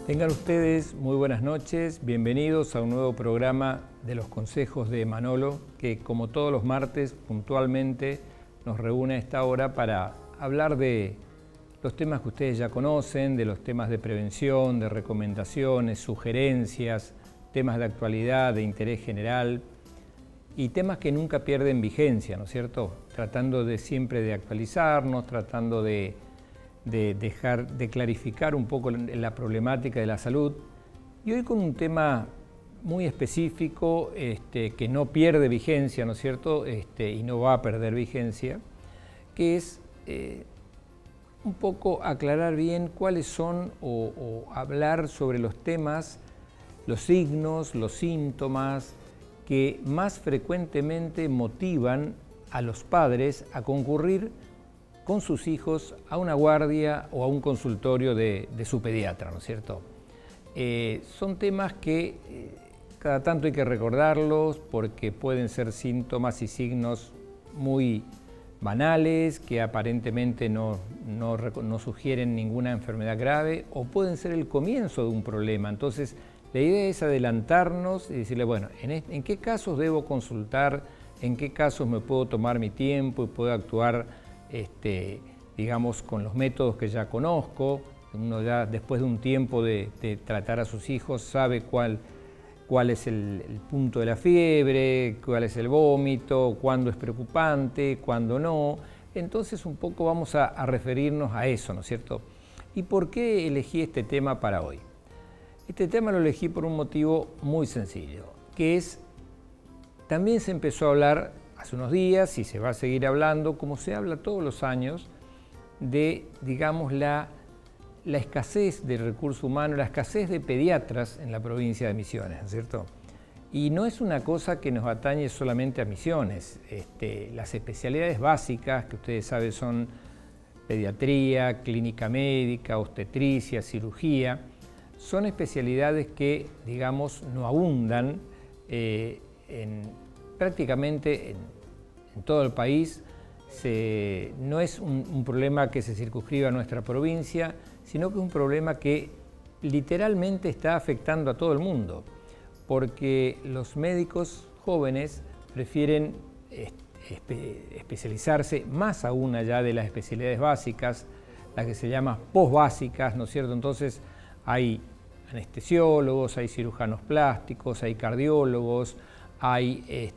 Tengan ustedes muy buenas noches, bienvenidos a un nuevo programa de los consejos de Manolo, que como todos los martes puntualmente nos reúne a esta hora para hablar de los temas que ustedes ya conocen, de los temas de prevención, de recomendaciones, sugerencias, temas de actualidad, de interés general y temas que nunca pierden vigencia, ¿no es cierto? Tratando de siempre de actualizarnos, tratando de clarificar un poco la problemática de la salud, y hoy con un tema muy específico que no pierde vigencia, ¿no es cierto? Y no va a perder vigencia, que es un poco aclarar bien cuáles son o hablar sobre los temas, los signos, los síntomas que más frecuentemente motivan a los padres a concurrir con sus hijos a una guardia o a un consultorio de su pediatra, ¿no es cierto? Son temas que cada tanto hay que recordarlos porque pueden ser síntomas y signos muy banales que aparentemente no sugieren ninguna enfermedad grave, o pueden ser el comienzo de un problema. Entonces, la idea es adelantarnos y decirle, bueno, ¿en qué casos debo consultar? ¿En qué casos me puedo tomar mi tiempo y puedo actuar digamos, con los métodos que ya conozco? Uno ya después de un tiempo de tratar a sus hijos sabe cuál es el punto de la fiebre, cuál es el vómito, cuándo es preocupante, cuándo no. Entonces un poco vamos a referirnos a eso, ¿no es cierto? ¿Y por qué elegí este tema para hoy? Este tema lo elegí por un motivo muy sencillo, que es, también se empezó a hablar hace unos días y se va a seguir hablando, como se habla todos los años, de, digamos, la escasez del recurso humano, la escasez de pediatras en la provincia de Misiones, ¿no es cierto? Y no es una cosa que nos atañe solamente a Misiones. Las especialidades básicas, que ustedes saben son pediatría, clínica médica, obstetricia, cirugía, son especialidades que, digamos, no abundan prácticamente en todo el país. No es un problema que se circunscriba a nuestra provincia, sino que es un problema que literalmente está afectando a todo el mundo, porque los médicos jóvenes prefieren especializarse más aún allá de las especialidades básicas, las que se llaman posbásicas, ¿no es cierto? Entonces hay anestesiólogos, hay cirujanos plásticos, hay cardiólogos, hay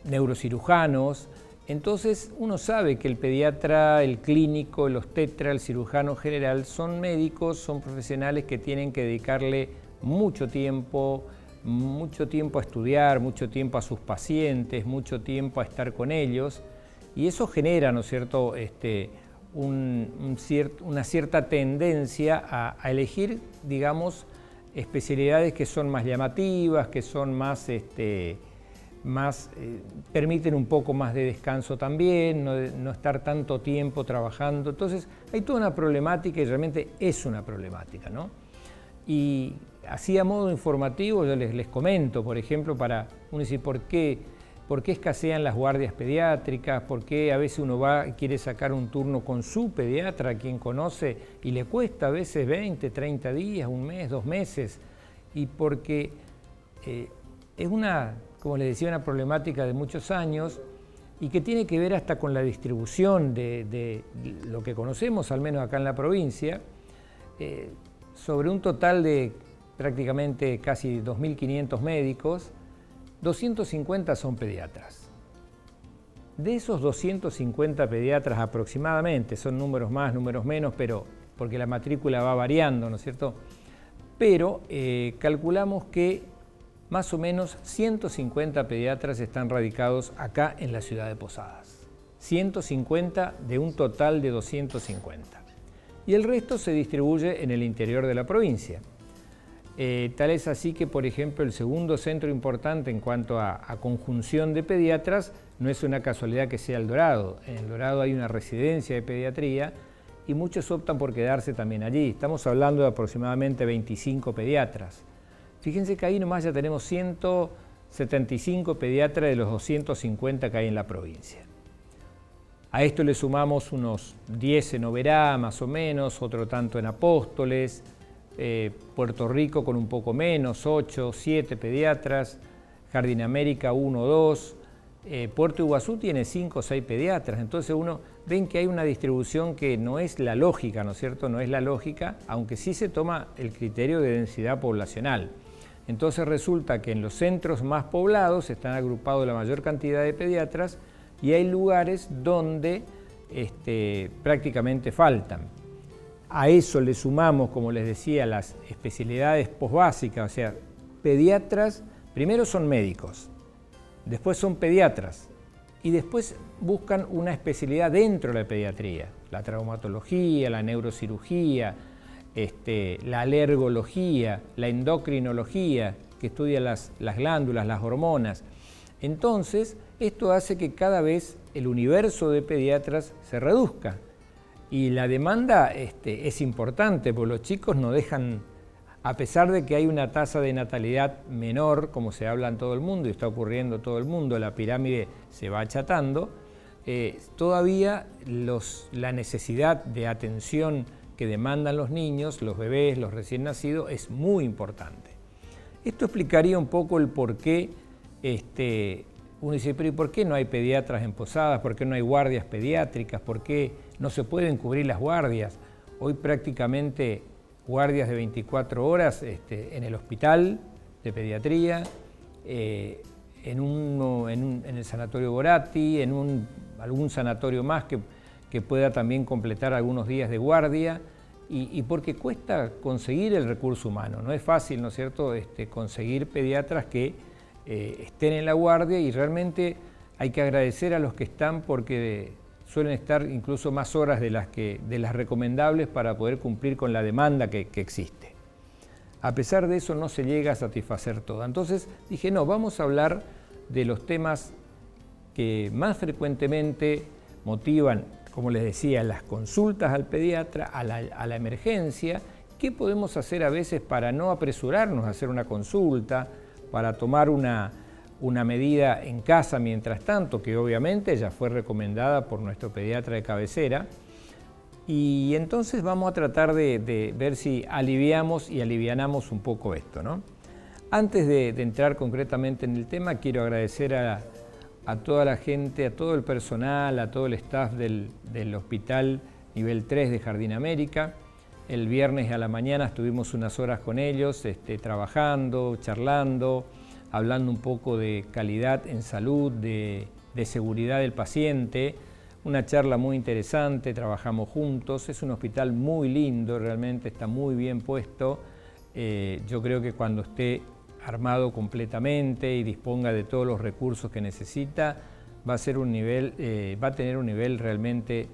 neurocirujanos. Entonces uno sabe que el pediatra, el clínico, el obstetra, el cirujano general son médicos, son profesionales que tienen que dedicarle mucho tiempo a estudiar, mucho tiempo a sus pacientes, mucho tiempo a estar con ellos, y eso genera, ¿no es cierto?, una cierta tendencia a elegir, digamos, especialidades que son más llamativas, que son más, permiten un poco más de descanso también, no estar tanto tiempo trabajando. Entonces hay toda una problemática, y realmente es una problemática, ¿no? Y así a modo informativo yo les comento, por ejemplo, para uno decir por qué escasean las guardias pediátricas, por qué a veces uno va y quiere sacar un turno con su pediatra, a quien conoce, y le cuesta a veces 20, 30 días, un mes, 2 meses, y porque es como les decía, una problemática de muchos años y que tiene que ver hasta con la distribución de lo que conocemos, al menos acá en la provincia. Sobre un total de prácticamente casi 2.500 médicos, 250 son pediatras. De esos 250 pediatras aproximadamente, son números más, números menos, pero porque la matrícula va variando, ¿no es cierto? Pero calculamos que más o menos 150 pediatras están radicados acá en la ciudad de Posadas. 150 de un total de 250. Y el resto se distribuye en el interior de la provincia. Tal es así que, por ejemplo, el segundo centro importante en cuanto a conjunción de pediatras no es una casualidad que sea El Dorado. En El Dorado hay una residencia de pediatría y muchos optan por quedarse también allí. Estamos hablando de aproximadamente 25 pediatras. Fíjense que ahí nomás ya tenemos 175 pediatras de los 250 que hay en la provincia. A esto le sumamos unos 10 en Oberá, más o menos, otro tanto en Apóstoles, Puerto Rico con un poco menos, 8, 7 pediatras, Jardín América 1 o 2, Puerto Iguazú tiene 5 o 6 pediatras, entonces uno ven que hay una distribución que no es la lógica, ¿no es cierto? No es la lógica, aunque sí se toma el criterio de densidad poblacional. Entonces resulta que en los centros más poblados están agrupados la mayor cantidad de pediatras y hay lugares donde prácticamente faltan. A eso le sumamos, como les decía, las especialidades posbásicas, o sea, pediatras, primero son médicos, después son pediatras y después buscan una especialidad dentro de la pediatría, la traumatología, la neurocirugía, la alergología, la endocrinología, que estudia las glándulas, las hormonas. Entonces, esto hace que cada vez el universo de pediatras se reduzca y la demanda es importante, porque los chicos no dejan, a pesar de que hay una tasa de natalidad menor, como se habla en todo el mundo y está ocurriendo en todo el mundo, la pirámide se va achatando, todavía la necesidad de atención que demandan los niños, los bebés, los recién nacidos, es muy importante. Esto explicaría un poco el por qué, uno dice, pero ¿y por qué no hay pediatras en Posadas? ¿Por qué no hay guardias pediátricas? ¿Por qué no se pueden cubrir las guardias? Hoy prácticamente guardias de 24 horas en el hospital de pediatría, en el sanatorio Boratti, en algún sanatorio más que pueda también completar algunos días de guardia, y porque cuesta conseguir el recurso humano. No es fácil, ¿no es cierto?, conseguir pediatras que estén en la guardia, y realmente hay que agradecer a los que están porque suelen estar incluso más horas de las recomendables para poder cumplir con la demanda que existe. A pesar de eso no se llega a satisfacer todo. Entonces dije, no, vamos a hablar de los temas que más frecuentemente motivan, como les decía, las consultas al pediatra, a la emergencia. ¿Qué podemos hacer a veces para no apresurarnos a hacer una consulta, para tomar una medida en casa mientras tanto, que obviamente ya fue recomendada por nuestro pediatra de cabecera? Y entonces vamos a tratar de ver si aliviamos y alivianamos un poco esto, ¿no? Antes de entrar concretamente en el tema, quiero agradecer a toda la gente, a todo el personal, a todo el staff del Hospital Nivel 3 de Jardín América. El viernes a la mañana estuvimos unas horas con ellos, trabajando, charlando, hablando un poco de calidad en salud, de seguridad del paciente. Una charla muy interesante, trabajamos juntos. Es un hospital muy lindo, realmente está muy bien puesto. Yo creo que cuando esté armado completamente y disponga de todos los recursos que necesita, va a tener un nivel realmente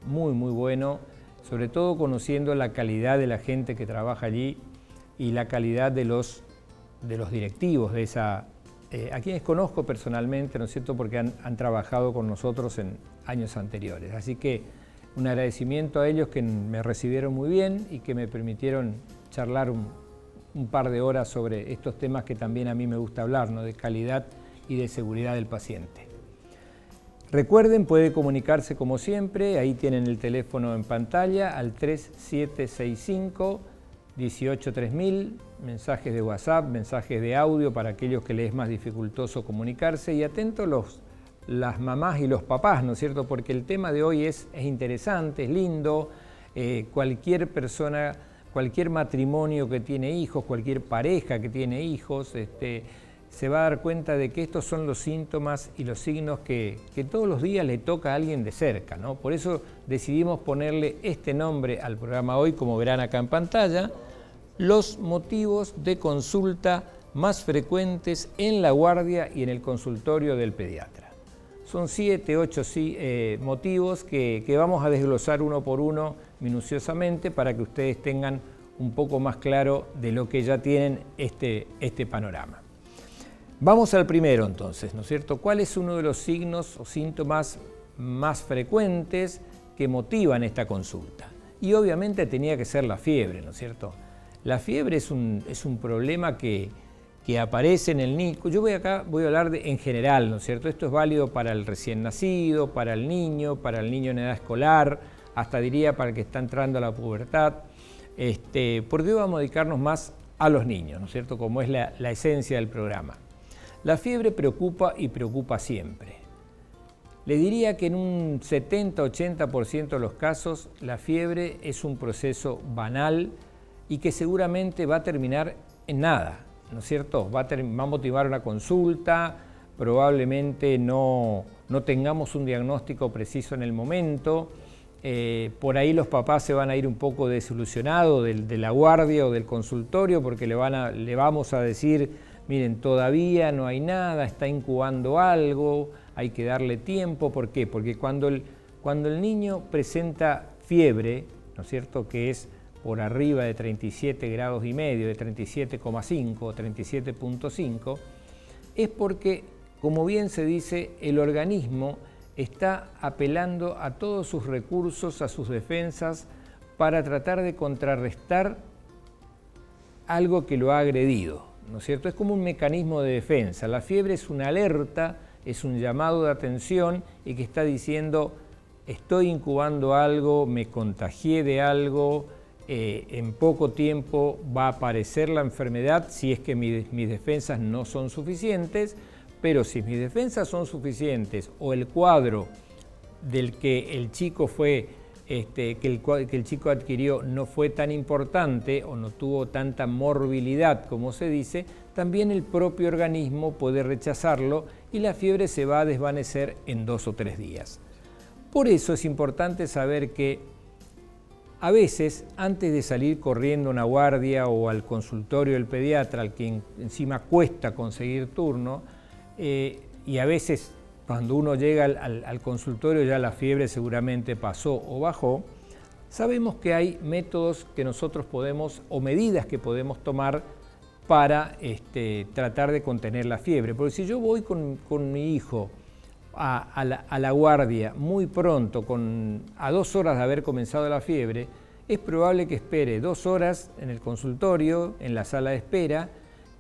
muy bueno, sobre todo conociendo la calidad de la gente que trabaja allí y la calidad de los directivos de esa, a quienes conozco personalmente, ¿no es cierto?, porque han trabajado con nosotros en años anteriores. Así que un agradecimiento a ellos que me recibieron muy bien y que me permitieron charlar un par de horas sobre estos temas que también a mí me gusta hablar, ¿no?, de calidad y de seguridad del paciente. Recuerden, puede comunicarse como siempre, ahí tienen el teléfono en pantalla al 3765 183000, mensajes de WhatsApp, mensajes de audio para aquellos que les es más dificultoso comunicarse, y atentos las mamás y los papás, ¿no es cierto?, porque el tema de hoy es interesante, es lindo. Cualquier persona, cualquier matrimonio que tiene hijos, cualquier pareja que tiene hijos, se va a dar cuenta de que estos son los síntomas y los signos que todos los días le toca a alguien de cerca, ¿no? Por eso decidimos ponerle este nombre al programa hoy, como verán acá en pantalla: los motivos de consulta más frecuentes en la guardia y en el consultorio del pediatra. Son 7, 8 motivos que vamos a desglosar uno por uno minuciosamente para que ustedes tengan un poco más claro de lo que ya tienen este panorama. Vamos al primero entonces, ¿no es cierto? ¿Cuál es uno de los signos o síntomas más frecuentes que motivan esta consulta? Y obviamente tenía que ser la fiebre, ¿no es cierto? La fiebre es un problema que que aparece en el niño, yo voy a hablar en general, ¿no es cierto? Esto es válido para el recién nacido, para el niño en edad escolar, hasta diría para el que está entrando a la pubertad, porque hoy vamos a dedicarnos más a los niños, ¿no es cierto? Como es la esencia del programa. La fiebre preocupa y preocupa siempre. Le diría que en un 70-80% de los casos la fiebre es un proceso banal y que seguramente va a terminar en nada, ¿no es cierto? Va a motivar una consulta, probablemente no tengamos un diagnóstico preciso en el momento, por ahí los papás se van a ir un poco desilusionados de la guardia o del consultorio porque le vamos a decir, miren, todavía no hay nada, está incubando algo, hay que darle tiempo. ¿Por qué? Porque cuando el niño presenta fiebre, ¿no es cierto?, que es por arriba de 37 grados y medio, de 37,5 o 37,5, es porque, como bien se dice, el organismo está apelando a todos sus recursos, a sus defensas, para tratar de contrarrestar algo que lo ha agredido, ¿no es cierto? Es como un mecanismo de defensa. La fiebre es una alerta, es un llamado de atención y que está diciendo, estoy incubando algo, me contagié de algo, en poco tiempo va a aparecer la enfermedad si es que mis defensas no son suficientes, pero si mis defensas son suficientes o el cuadro del que el chico que el chico adquirió no fue tan importante o no tuvo tanta morbilidad como se dice, también el propio organismo puede rechazarlo y la fiebre se va a desvanecer en 2 o 3 días. Por eso es importante saber que a veces, antes de salir corriendo a una guardia o al consultorio del pediatra, al que encima cuesta conseguir turno, y a veces cuando uno llega al consultorio ya la fiebre seguramente pasó o bajó, sabemos que hay métodos que nosotros podemos, o medidas que podemos tomar para tratar de contener la fiebre. Porque si yo voy con mi hijo a la guardia muy pronto, a 2 horas de haber comenzado la fiebre, es probable que espere 2 horas en el consultorio, en la sala de espera,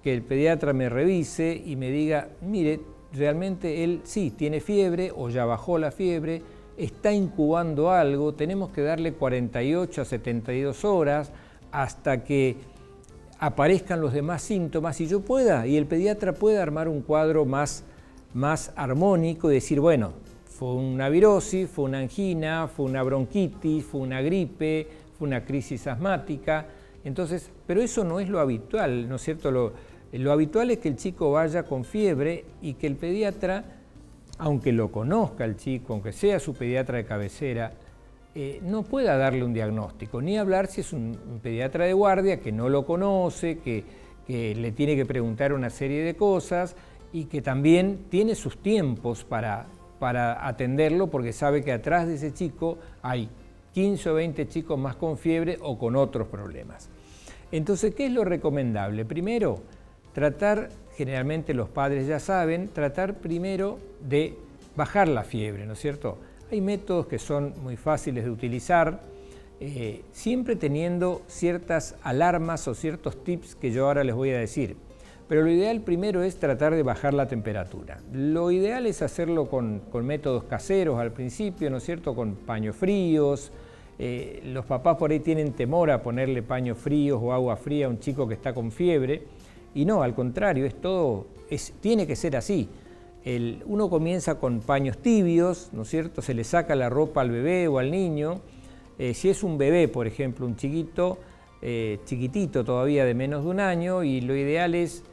que el pediatra me revise y me diga, mire, realmente él sí tiene fiebre o ya bajó la fiebre, está incubando algo, tenemos que darle 48 a 72 horas hasta que aparezcan los demás síntomas y yo pueda, y el pediatra pueda armar un cuadro más armónico y decir, bueno, fue una virosis, fue una angina, fue una bronquitis, fue una gripe, fue una crisis asmática. Entonces, pero eso no es lo habitual, ¿no es cierto? Lo habitual es que el chico vaya con fiebre y que el pediatra, aunque lo conozca el chico, aunque sea su pediatra de cabecera, no pueda darle un diagnóstico, ni hablar si es un pediatra de guardia que no lo conoce, que le tiene que preguntar una serie de cosas y que también tiene sus tiempos para atenderlo porque sabe que atrás de ese chico hay 15 o 20 chicos más con fiebre o con otros problemas. Entonces, ¿qué es lo recomendable? Primero, tratar, generalmente los padres ya saben, tratar primero de bajar la fiebre, ¿no es cierto? Hay métodos que son muy fáciles de utilizar, siempre teniendo ciertas alarmas o ciertos tips que yo ahora les voy a decir. Pero lo ideal primero es tratar de bajar la temperatura. Lo ideal es hacerlo con métodos caseros al principio, ¿no es cierto? Con paños fríos. Los papás por ahí tienen temor a ponerle paños fríos o agua fría a un chico que está con fiebre. Y no, al contrario, tiene que ser así. Uno comienza con paños tibios, ¿no es cierto? Se le saca la ropa al bebé o al niño. Si es un bebé, por ejemplo, un chiquito, chiquitito todavía de menos de 1 año, y lo ideal es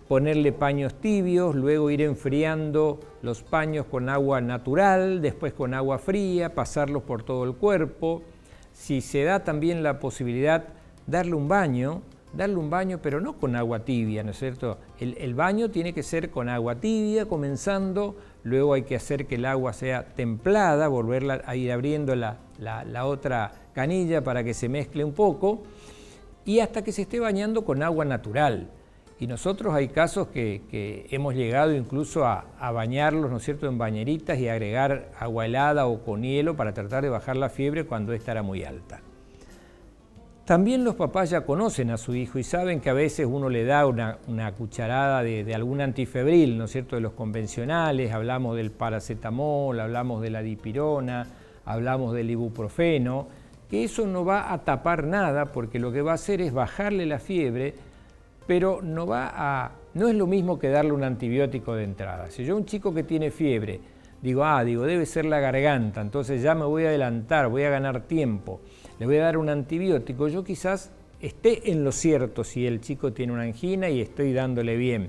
ponerle paños tibios, luego ir enfriando los paños con agua natural, después con agua fría, pasarlos por todo el cuerpo. Si se da también la posibilidad, darle un baño, pero no con agua tibia, ¿no es cierto? El baño tiene que ser con agua tibia comenzando, luego hay que hacer que el agua sea templada, volverla a ir abriendo la otra canilla para que se mezcle un poco y hasta que se esté bañando con agua natural. Y nosotros hay casos que hemos llegado incluso a bañarlos, ¿no es cierto?, en bañeritas y agregar agua helada o con hielo para tratar de bajar la fiebre cuando esta era muy alta. También los papás ya conocen a su hijo y saben que a veces uno le da una cucharada de algún antifebril, ¿no es cierto?, de los convencionales, hablamos del paracetamol, hablamos de la dipirona, hablamos del ibuprofeno, que eso no va a tapar nada porque lo que va a hacer es bajarle la fiebre, pero no es lo mismo que darle un antibiótico de entrada. Si yo a un chico que tiene fiebre digo, debe ser la garganta, entonces ya me voy a adelantar, voy a ganar tiempo, le voy a dar un antibiótico, yo quizás esté en lo cierto si el chico tiene una angina y estoy dándole bien.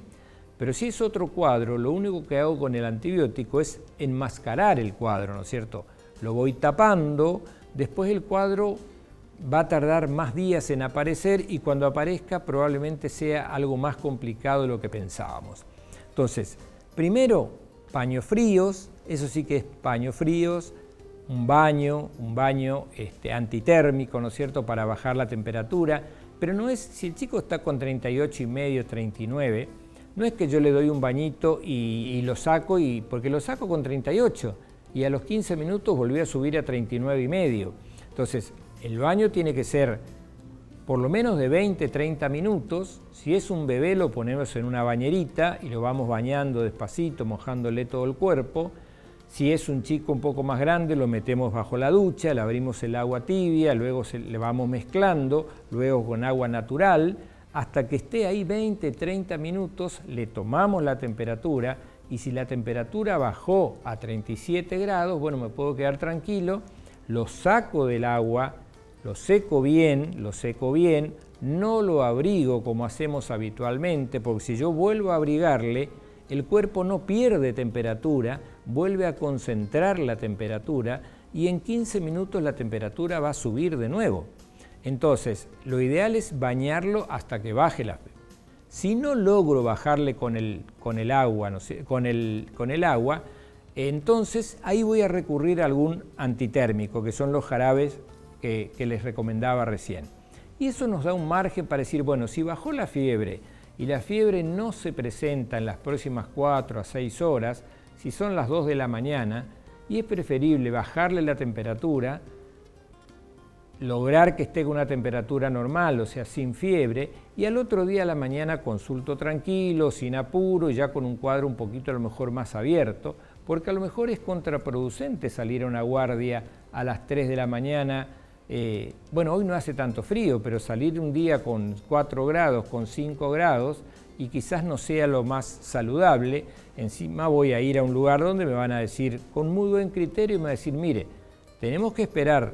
Pero si es otro cuadro, lo único que hago con el antibiótico es enmascarar el cuadro, ¿no es cierto? Lo voy tapando, después el cuadro va a tardar más días en aparecer y cuando aparezca probablemente sea algo más complicado de lo que pensábamos. Entonces, primero, paños fríos, eso sí que es paños fríos, un baño antitérmico, ¿no es cierto?, para bajar la temperatura, pero no es, si el chico está con 38,5, 39, no es que yo le doy un bañito y lo saco, porque lo saco con 38 y a los 15 minutos volví a subir a 39,5. Entonces, el baño tiene que ser por lo menos de 20, 30 minutos. Si es un bebé lo ponemos en una bañerita y lo vamos bañando despacito, mojándole todo el cuerpo. Si es un chico un poco más grande lo metemos bajo la ducha, le abrimos el agua tibia, luego le vamos mezclando, luego con agua natural, hasta que esté ahí 20, 30 minutos, le tomamos la temperatura y si la temperatura bajó a 37 grados, bueno, me puedo quedar tranquilo, lo saco del agua, lo seco bien, no lo abrigo como hacemos habitualmente, porque si yo vuelvo a abrigarle, el cuerpo no pierde temperatura, vuelve a concentrar la temperatura y en 15 minutos la temperatura va a subir de nuevo. Entonces, lo ideal es bañarlo hasta que baje la fiebre. Si no logro bajarle con el agua, entonces ahí voy a recurrir a algún antitérmico, que son los jarabes que les recomendaba recién. Y eso nos da un margen para decir, bueno, si bajó la fiebre y la fiebre no se presenta en las próximas 4 a 6 horas, si son las 2 de la mañana, y es preferible bajarle la temperatura, lograr que esté con una temperatura normal, o sea, sin fiebre, y al otro día a la mañana consulto tranquilo, sin apuro, y ya con un cuadro un poquito a lo mejor más abierto, porque a lo mejor es contraproducente salir a una guardia a las 3 de la mañana. Bueno, hoy no hace tanto frío, pero salir un día con 4 grados, con 5 grados, y quizás no sea lo más saludable. Encima voy a ir a un lugar donde me van a decir, con muy buen criterio, me van a decir, mire, tenemos que esperar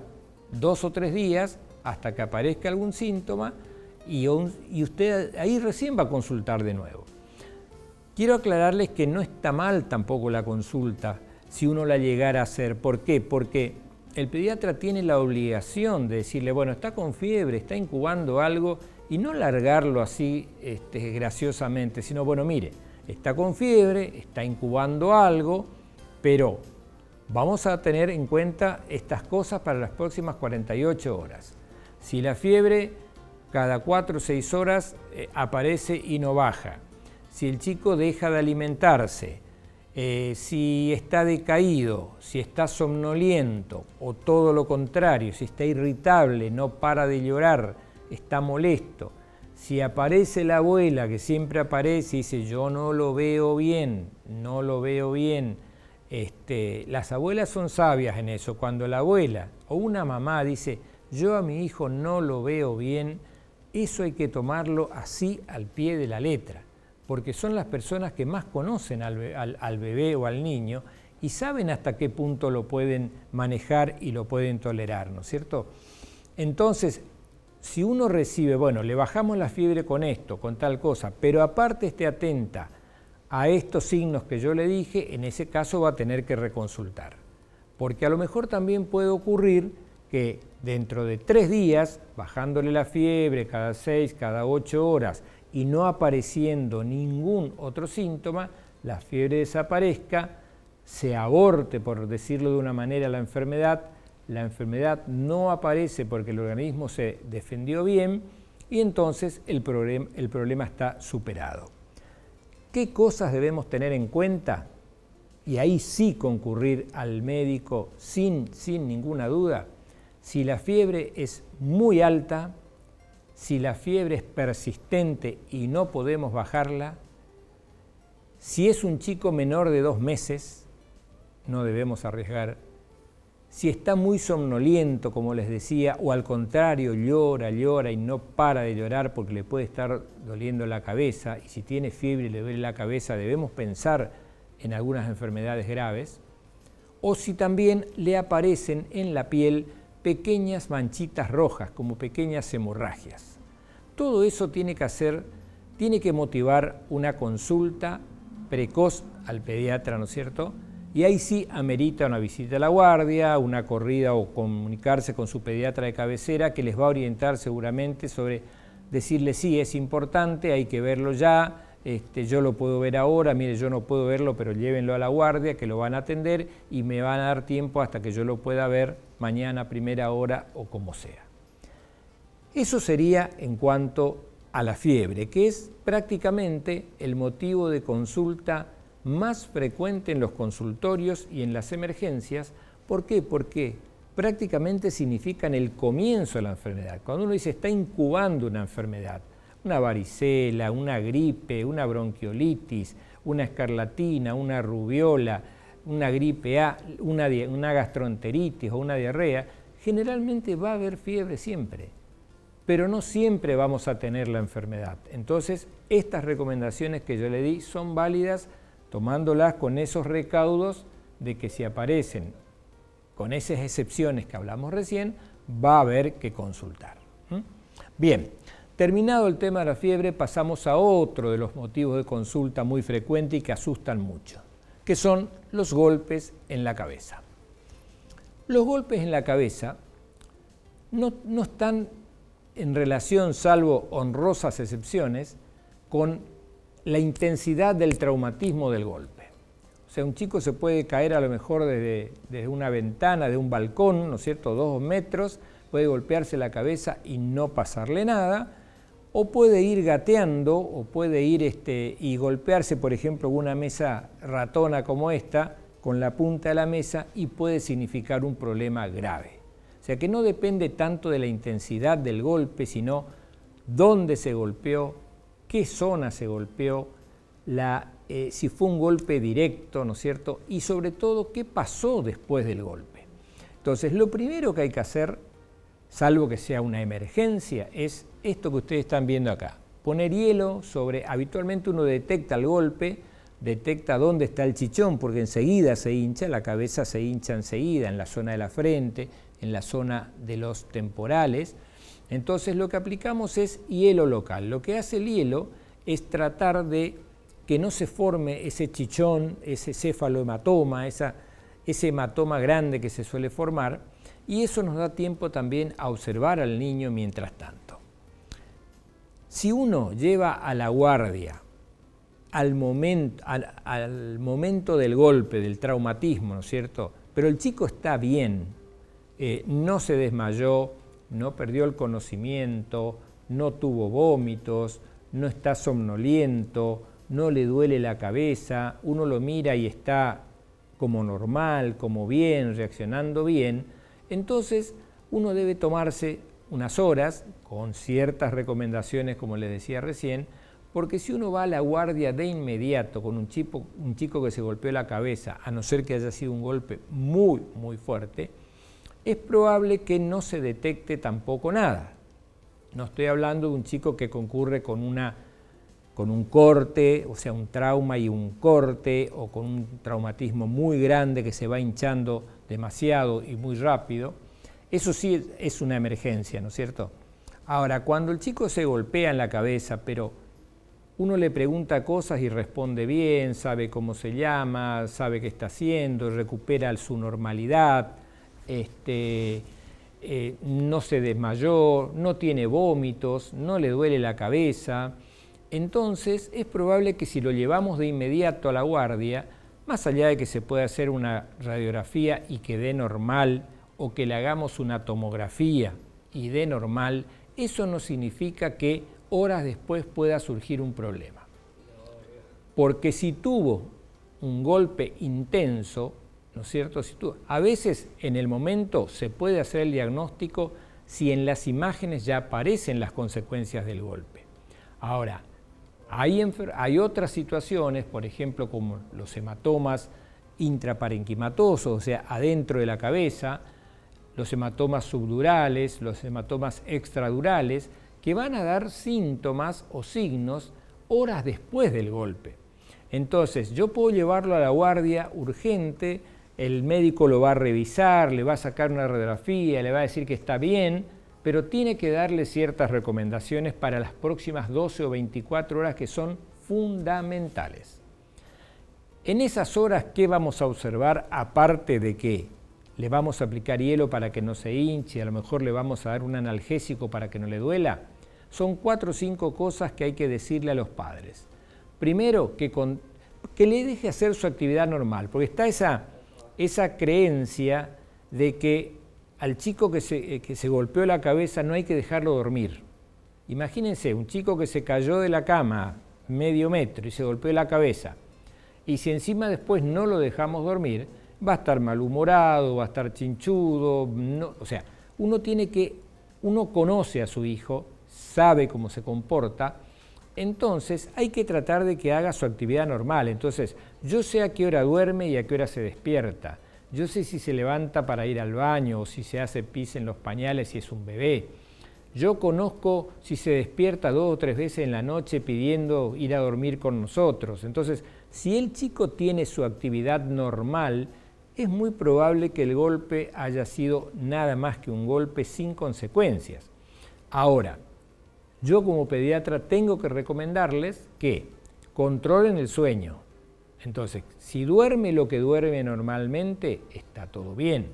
2 o 3 días hasta que aparezca algún síntoma y usted ahí recién va a consultar de nuevo. Quiero aclararles que no está mal tampoco la consulta si uno la llegara a hacer. ¿Por qué? Porque el pediatra tiene la obligación de decirle, bueno, está con fiebre, está incubando algo, y no largarlo así graciosamente, sino, bueno, mire, está con fiebre, está incubando algo, pero vamos a tener en cuenta estas cosas para las próximas 48 horas. Si la fiebre cada 4 o 6 horas aparece y no baja, si el chico deja de alimentarse, si está decaído, si está somnoliento o todo lo contrario, si está irritable, no para de llorar, está molesto, si aparece la abuela que siempre aparece y dice yo no lo veo bien, las abuelas son sabias en eso. Cuando la abuela o una mamá dice yo a mi hijo no lo veo bien, eso hay que tomarlo así al pie de la letra, porque son las personas que más conocen al bebé o al niño y saben hasta qué punto lo pueden manejar y lo pueden tolerar, ¿no es cierto? Entonces, si uno recibe, bueno, le bajamos la fiebre con esto, con tal cosa, pero aparte esté atenta a estos signos que yo le dije, en ese caso va a tener que reconsultar. Porque a lo mejor también puede ocurrir que dentro de 3 días, bajándole la fiebre cada 6, cada 8 horas y no apareciendo ningún otro síntoma, la fiebre desaparezca, se aborte, por decirlo de una manera, la enfermedad no aparece porque el organismo se defendió bien y entonces el problema está superado. ¿Qué cosas debemos tener en cuenta? Y ahí sí concurrir al médico sin ninguna duda. Si la fiebre es muy alta, si la fiebre es persistente y no podemos bajarla, si es un chico menor de 2 meses, no debemos arriesgar. Si está muy somnoliento, como les decía, o al contrario, llora y no para de llorar porque le puede estar doliendo la cabeza, y si tiene fiebre y le duele la cabeza, debemos pensar en algunas enfermedades graves, o si también le aparecen en la piel pequeñas manchitas rojas, como pequeñas hemorragias. Todo eso tiene que motivar una consulta precoz al pediatra, ¿no es cierto? Y ahí sí amerita una visita a la guardia, una corrida o comunicarse con su pediatra de cabecera, que les va a orientar seguramente sobre decirle sí, es importante, hay que verlo ya, yo lo puedo ver ahora, mire, yo no puedo verlo, pero llévenlo a la guardia, que lo van a atender y me van a dar tiempo hasta que yo lo pueda ver mañana a primera hora o como sea. Eso sería en cuanto a la fiebre, que es prácticamente el motivo de consulta más frecuente en los consultorios y en las emergencias. ¿Por qué? Porque prácticamente significan el comienzo de la enfermedad. Cuando uno dice está incubando una enfermedad, una varicela, una gripe, una bronquiolitis, una escarlatina, una rubiola, una gripe A, una gastroenteritis o una diarrea, generalmente va a haber fiebre siempre, pero no siempre vamos a tener la enfermedad. Entonces, estas recomendaciones que yo le di son válidas tomándolas con esos recaudos de que si aparecen con esas excepciones que hablamos recién, va a haber que consultar. Bien, terminado el tema de la fiebre, pasamos a otro de los motivos de consulta muy frecuente y que asustan mucho, que son los golpes en la cabeza. Los golpes en la cabeza no están en relación, salvo honrosas excepciones, con la intensidad del traumatismo del golpe. O sea, un chico se puede caer a lo mejor desde una ventana, de un balcón, ¿no es cierto?, 2 metros, puede golpearse la cabeza y no pasarle nada, o puede ir gateando, o puede ir y golpearse, por ejemplo, con una mesa ratona como esta, con la punta de la mesa, y puede significar un problema grave. O sea, que no depende tanto de la intensidad del golpe, sino dónde se golpeó, qué zona se golpeó, si fue un golpe directo, ¿no es cierto? Y sobre todo, qué pasó después del golpe. Entonces, lo primero que hay que hacer, salvo que sea una emergencia, es esto que ustedes están viendo acá. Poner hielo sobre, habitualmente uno detecta el golpe, detecta dónde está el chichón, porque enseguida se hincha, la cabeza se hincha enseguida, en la zona de la frente, en la zona de los temporales. Entonces lo que aplicamos es hielo local. Lo que hace el hielo es tratar de que no se forme ese chichón, ese cefalohematoma, ese hematoma grande que se suele formar, y eso nos da tiempo también a observar al niño mientras tanto. Si uno lleva a la guardia al momento del golpe, del traumatismo, ¿no es cierto?, pero el chico está bien, no se desmayó, no perdió el conocimiento, no tuvo vómitos, no está somnoliento, no le duele la cabeza, uno lo mira y está como normal, como bien, reaccionando bien, entonces uno debe tomarse unas horas, con ciertas recomendaciones como les decía recién, porque si uno va a la guardia de inmediato con un chico que se golpeó la cabeza, a no ser que haya sido un golpe muy, muy fuerte, es probable que no se detecte tampoco nada. No estoy hablando de un chico que concurre con un corte, o sea, un trauma y un corte, o con un traumatismo muy grande que se va hinchando demasiado y muy rápido. Eso sí es una emergencia, ¿no es cierto? Ahora, cuando el chico se golpea en la cabeza, pero uno le pregunta cosas y responde bien, sabe cómo se llama, sabe qué está haciendo, recupera su normalidad, no se desmayó, no tiene vómitos, no le duele la cabeza, entonces es probable que si lo llevamos de inmediato a la guardia, más allá de que se pueda hacer una radiografía y que dé normal, o que le hagamos una tomografía y dé normal, eso no significa que horas después pueda surgir un problema. Porque si tuvo un golpe intenso, ¿no es cierto? A veces en el momento se puede hacer el diagnóstico si en las imágenes ya aparecen las consecuencias del golpe. Ahora, hay otras situaciones, por ejemplo, como los hematomas intraparenquimatosos, o sea, adentro de la cabeza, los hematomas subdurales, los hematomas extradurales, que van a dar síntomas o signos horas después del golpe. Entonces, yo puedo llevarlo a la guardia urgente, el médico lo va a revisar, le va a sacar una radiografía, le va a decir que está bien, pero tiene que darle ciertas recomendaciones para las próximas 12 o 24 horas que son fundamentales. En esas horas, ¿qué vamos a observar? Aparte de que le vamos a aplicar hielo para que no se hinche, a lo mejor le vamos a dar un analgésico para que no le duela, son 4 o 5 cosas que hay que decirle a los padres. Primero, que le deje hacer su actividad normal, porque está esa creencia de que al chico que se golpeó la cabeza no hay que dejarlo dormir. Imagínense, un chico que se cayó de la cama medio metro y se golpeó la cabeza, y si encima después no lo dejamos dormir, va a estar malhumorado, va a estar chinchudo, o sea, uno conoce a su hijo, sabe cómo se comporta, entonces hay que tratar de que haga su actividad normal. Entonces, yo sé a qué hora duerme y a qué hora se despierta. Yo sé si se levanta para ir al baño o si se hace pis en los pañales si es un bebé. Yo conozco si se despierta 2 o 3 veces en la noche pidiendo ir a dormir con nosotros. Entonces, si el chico tiene su actividad normal, es muy probable que el golpe haya sido nada más que un golpe sin consecuencias. Ahora, yo como pediatra tengo que recomendarles que controlen el sueño. Entonces, si duerme lo que duerme normalmente, está todo bien.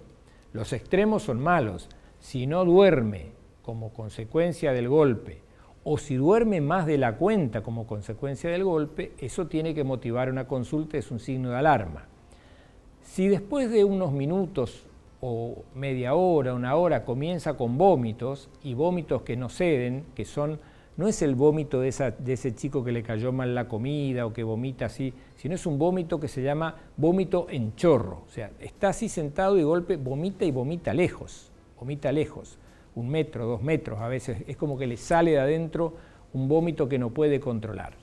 Los extremos son malos. Si no duerme como consecuencia del golpe, o si duerme más de la cuenta como consecuencia del golpe, eso tiene que motivar una consulta, es un signo de alarma. Si después de unos minutos o media hora, una hora, comienza con vómitos, y vómitos que no ceden, que no es el vómito de ese chico que le cayó mal la comida o que vomita así, sino es un vómito que se llama vómito en chorro. O sea, está así sentado y de golpe vomita y vomita lejos, 1 metro, 2 metros a veces, es como que le sale de adentro un vómito que no puede controlar.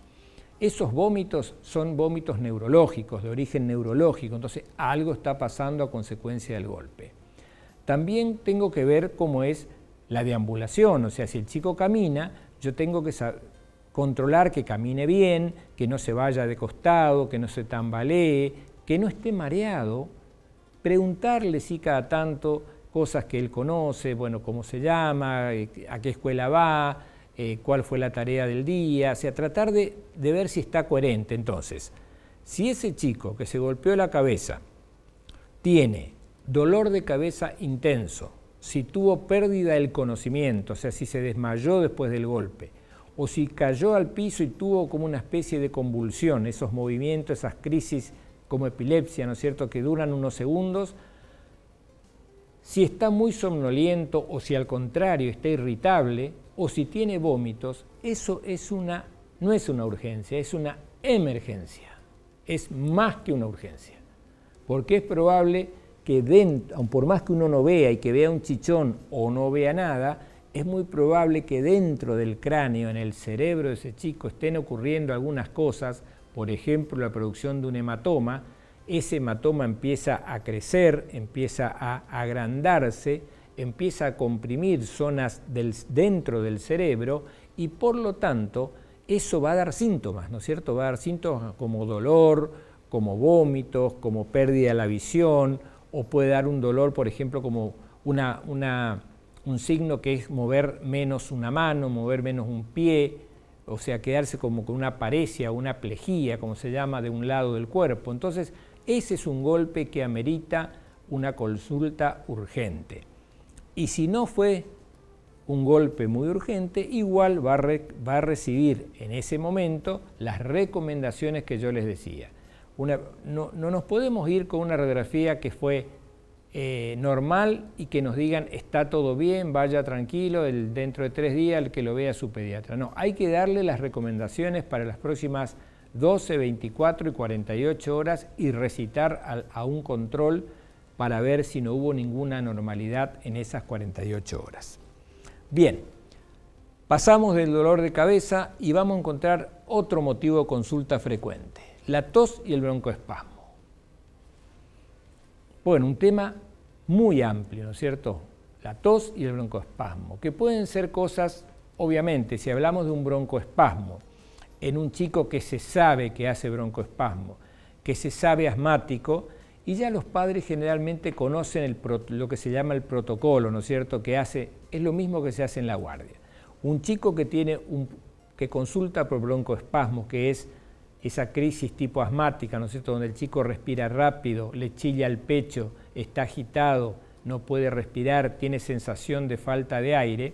Esos vómitos son vómitos neurológicos, de origen neurológico, entonces algo está pasando a consecuencia del golpe. También tengo que ver cómo es la deambulación, o sea, si el chico camina, yo tengo que controlar que camine bien, que no se vaya de costado, que no se tambalee, que no esté mareado, preguntarle si cada tanto cosas que él conoce, bueno, cómo se llama, a qué escuela va, cuál fue la tarea del día, o sea, tratar de ver si está coherente. Entonces, si ese chico que se golpeó la cabeza tiene dolor de cabeza intenso, si tuvo pérdida del conocimiento, o sea, si se desmayó después del golpe, o si cayó al piso y tuvo como una especie de convulsión, esos movimientos, esas crisis como epilepsia, ¿no es cierto?, que duran unos segundos, si está muy somnoliento o si al contrario está irritable o si tiene vómitos, eso no es una urgencia, es una emergencia, es más que una urgencia, porque es probable que por más que uno no vea y que vea un chichón o no vea nada, es muy probable que dentro del cráneo, en el cerebro de ese chico, estén ocurriendo algunas cosas, por ejemplo la producción de un hematoma. Ese hematoma empieza a crecer, empieza a agrandarse, empieza a comprimir zonas dentro del cerebro y por lo tanto eso va a dar síntomas, ¿no es cierto? Va a dar síntomas como dolor, como vómitos, como pérdida de la visión, o puede dar un dolor, por ejemplo, como un signo que es mover menos una mano, mover menos un pie, o sea, quedarse como con una paresia o una plejía, como se llama, de un lado del cuerpo. Entonces, ese es un golpe que amerita una consulta urgente. Y si no fue un golpe muy urgente, igual va a recibir en ese momento las recomendaciones que yo les decía. No nos podemos ir con una radiografía que fue normal y que nos digan está todo bien, vaya tranquilo, dentro de 3 días el que lo vea su pediatra. No, hay que darle las recomendaciones para las próximas 12, 24 y 48 horas y recitar a un control para ver si no hubo ninguna anormalidad en esas 48 horas. Bien, pasamos del dolor de cabeza y vamos a encontrar otro motivo de consulta frecuente, la tos y el broncoespasmo. Bueno, un tema muy amplio, ¿no es cierto? La tos y el broncoespasmo, que pueden ser cosas, obviamente, si hablamos de un broncoespasmo, en un chico que se sabe que hace broncoespasmo, que se sabe asmático, y ya los padres generalmente conocen lo que se llama el protocolo, ¿no es cierto?, que es lo mismo que se hace en la guardia. Un chico que consulta por broncoespasmo, que es esa crisis tipo asmática, ¿no es cierto?, donde el chico respira rápido, le chilla el pecho, está agitado, no puede respirar, tiene sensación de falta de aire,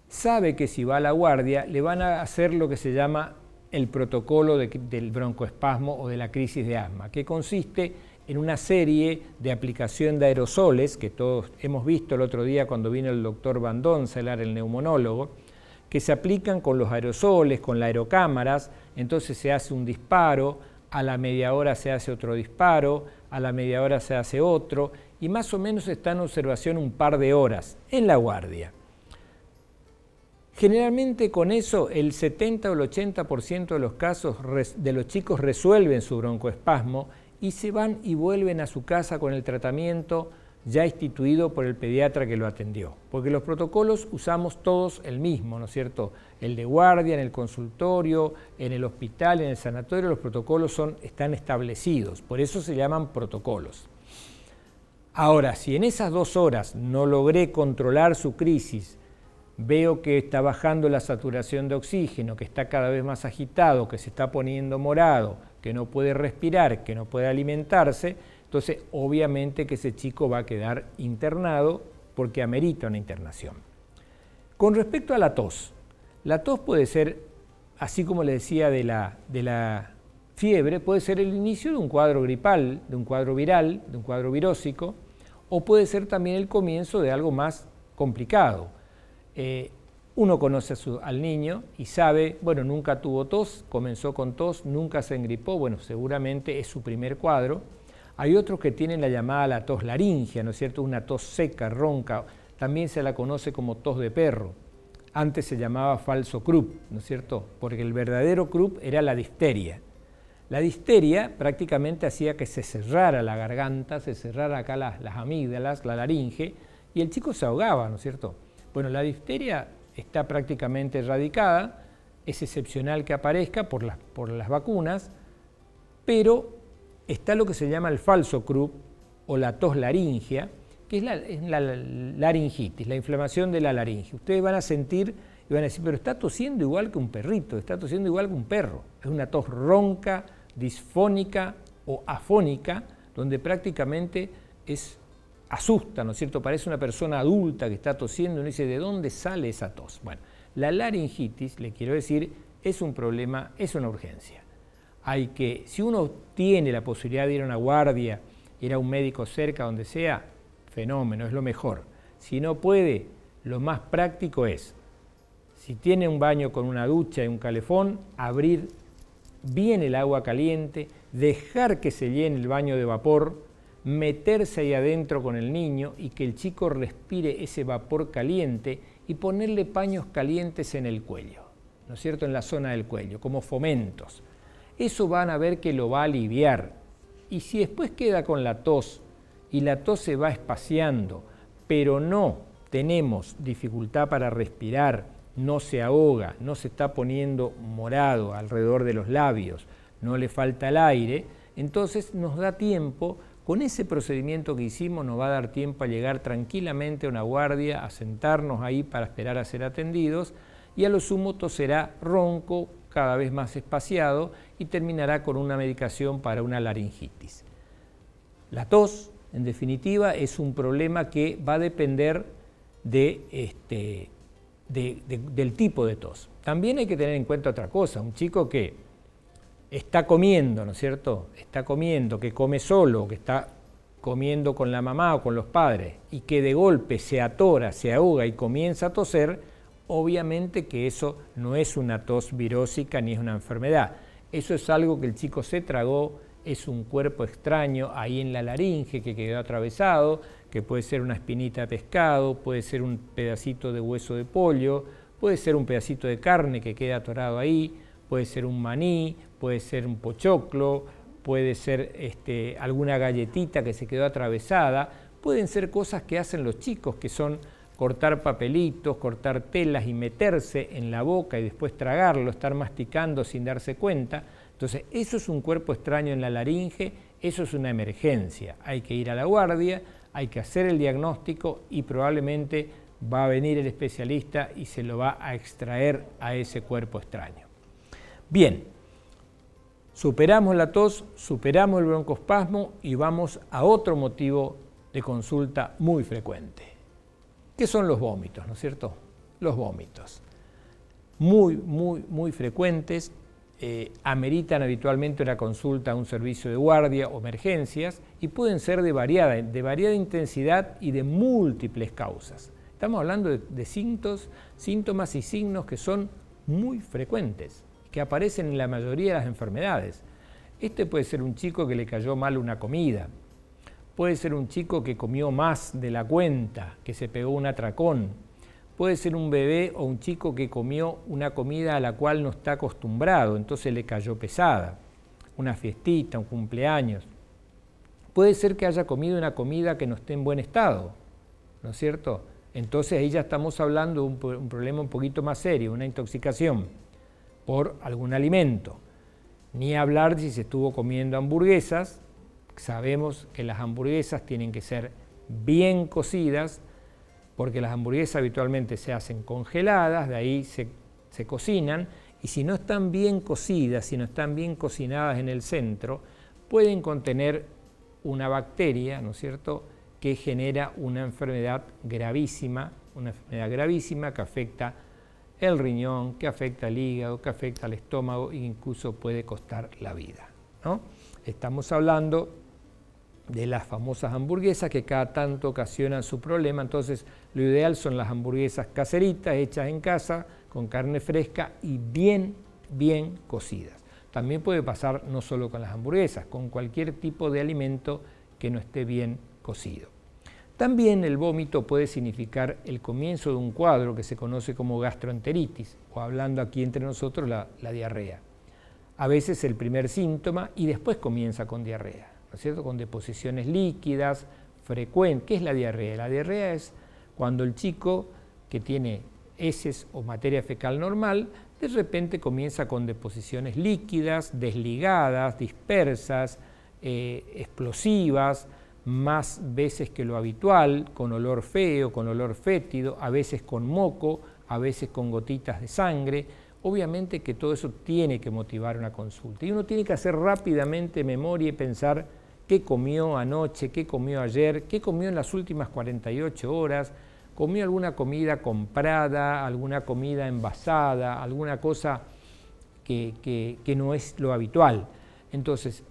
sabe que si va a la guardia le van a hacer lo que se llama el protocolo del broncoespasmo o de la crisis de asma, que consiste en una serie de aplicación de aerosoles, que todos hemos visto el otro día cuando vino el doctor Van Doncelar, el neumonólogo, que se aplican con los aerosoles, con las aerocámaras, entonces se hace un disparo, a la media hora se hace otro disparo, a la media hora se hace otro, y más o menos está en observación un par de horas en la guardia. Generalmente con eso el 70 o el 80% de los casos de los chicos resuelven su broncoespasmo y se van y vuelven a su casa con el tratamiento ya instituido por el pediatra que lo atendió. Porque los protocolos usamos todos el mismo, ¿no es cierto? El de guardia, en el consultorio, en el hospital, en el sanatorio, los protocolos están establecidos, por eso se llaman protocolos. Ahora, si en esas 2 horas no logré controlar su crisis, veo que está bajando la saturación de oxígeno, que está cada vez más agitado, que se está poniendo morado, que no puede respirar, que no puede alimentarse, entonces obviamente que ese chico va a quedar internado porque amerita una internación. Con respecto a la tos puede ser, así como le decía de la fiebre, puede ser el inicio de un cuadro gripal, de un cuadro viral, de un cuadro virósico, o puede ser también el comienzo de algo más complicado. Uno conoce al niño y sabe, bueno, nunca tuvo tos, comenzó con tos, nunca se engripó, bueno, seguramente es su primer cuadro. Hay otros que tienen la llamada la tos laringia, ¿no es cierto?, una tos seca, ronca, también se la conoce como tos de perro. Antes se llamaba falso Krupp, ¿no es cierto?, porque el verdadero Krupp era la difteria. La difteria prácticamente hacía que se cerrara la garganta, se cerrara acá las amígdalas, la laringe, y el chico se ahogaba, ¿no es cierto? Bueno, la difteria está prácticamente erradicada, es excepcional que aparezca por las vacunas, pero está lo que se llama el falso Krupp o la tos laringia, que es la laringitis, la inflamación de la laringe. Ustedes van a sentir y van a decir, pero está tosiendo igual que un perrito, está tosiendo igual que un perro. Es una tos ronca, disfónica o afónica, donde prácticamente asusta, ¿no es cierto? Parece una persona adulta que está tosiendo y uno dice, ¿de dónde sale esa tos? Bueno, la laringitis, le quiero decir, es un problema, es una urgencia. Si uno tiene la posibilidad de ir a una guardia, ir a un médico cerca, donde sea, fenómeno, es lo mejor. Si no puede, lo más práctico es, si tiene un baño con una ducha y un calefón, abrir bien el agua caliente, dejar que se llene el baño de vapor, meterse ahí adentro con el niño y que el chico respire ese vapor caliente y ponerle paños calientes en el cuello, ¿no es cierto?, en la zona del cuello, como fomentos. Eso van a ver que lo va a aliviar. Y si después queda con la tos y la tos se va espaciando, pero no tenemos dificultad para respirar, no se ahoga, no se está poniendo morado alrededor de los labios, no le falta el aire, entonces nos da tiempo. Con ese procedimiento que hicimos nos va a dar tiempo a llegar tranquilamente a una guardia, a sentarnos ahí para esperar a ser atendidos y a lo sumo toserá ronco, cada vez más espaciado y terminará con una medicación para una laringitis. La tos, en definitiva, es un problema que va a depender del tipo de tos. También hay que tener en cuenta otra cosa, un chico que está comiendo, ¿no es cierto?, está comiendo, que come solo, que está comiendo con la mamá o con los padres y que de golpe se atora, se ahoga y comienza a toser, obviamente que eso no es una tos virósica ni es una enfermedad. Eso es algo que el chico se tragó es un cuerpo extraño ahí en la laringe que quedó atravesado, que puede ser una espinita de pescado, puede ser un pedacito de hueso de pollo, puede ser un pedacito de carne que queda atorado ahí, puede ser un maní, puede ser un pochoclo, puede ser alguna galletita que se quedó atravesada, pueden ser cosas que hacen los chicos, que son cortar papelitos, cortar telas y meterse en la boca y después tragarlo, estar masticando sin darse cuenta. Entonces, eso es un cuerpo extraño en la laringe, eso es una emergencia. Hay que ir a la guardia, hay que hacer el diagnóstico y probablemente va a venir el especialista y se lo va a extraer a ese cuerpo extraño. Bien, superamos la tos, superamos el broncoespasmo y vamos a otro motivo de consulta muy frecuente. ¿Qué son los vómitos, no es cierto? Los vómitos. Muy frecuentes, ameritan habitualmente una consulta a un servicio de guardia o emergencias y pueden ser de variada intensidad y de múltiples causas. Estamos hablando de síntomas y signos que son muy frecuentes, que aparecen en la mayoría de las enfermedades. Este puede ser un chico que le cayó mal una comida, puede ser un chico que comió más de la cuenta, que se pegó un atracón, puede ser un bebé o un chico que comió una comida a la cual no está acostumbrado, entonces le cayó pesada, una fiestita, un cumpleaños. Puede ser que haya comido una comida que no esté en buen estado, ¿no es cierto? Entonces ahí ya estamos hablando de un problema un poquito más serio, una intoxicación por algún alimento. Ni hablar si se estuvo comiendo hamburguesas. Sabemos que las hamburguesas tienen que ser bien cocidas, porque las hamburguesas habitualmente se hacen congeladas, de ahí se cocinan, y si no están bien cocidas, si no están bien cocinadas en el centro, pueden contener una bacteria, ¿no es cierto?, que genera una enfermedad gravísima que afecta el riñón, que afecta el hígado, que afecta el estómago e incluso puede costar la vida, ¿no? Estamos hablando de las famosas hamburguesas que cada tanto ocasionan su problema. Entonces lo ideal son las hamburguesas caseritas, hechas en casa, con carne fresca y bien cocidas. También puede pasar no solo con las hamburguesas, con cualquier tipo de alimento que no esté bien cocido. También el vómito puede significar el comienzo de un cuadro que se conoce como gastroenteritis, o hablando aquí entre nosotros, la diarrea. A veces el primer síntoma y después comienza con diarrea, ¿no es cierto?, con deposiciones líquidas frecuentes. ¿Qué es la diarrea? La diarrea es cuando el chico que tiene heces o materia fecal normal, de repente comienza con deposiciones líquidas, desligadas, dispersas, explosivas, más veces que lo habitual, con olor feo, con olor fétido, a veces con moco, a veces con gotitas de sangre. Obviamente que todo eso tiene que motivar una consulta y uno tiene que hacer rápidamente memoria y pensar qué comió anoche, qué comió ayer, qué comió en las últimas 48 horas, comió alguna comida comprada, alguna comida envasada, alguna cosa que no es lo habitual. Entonces,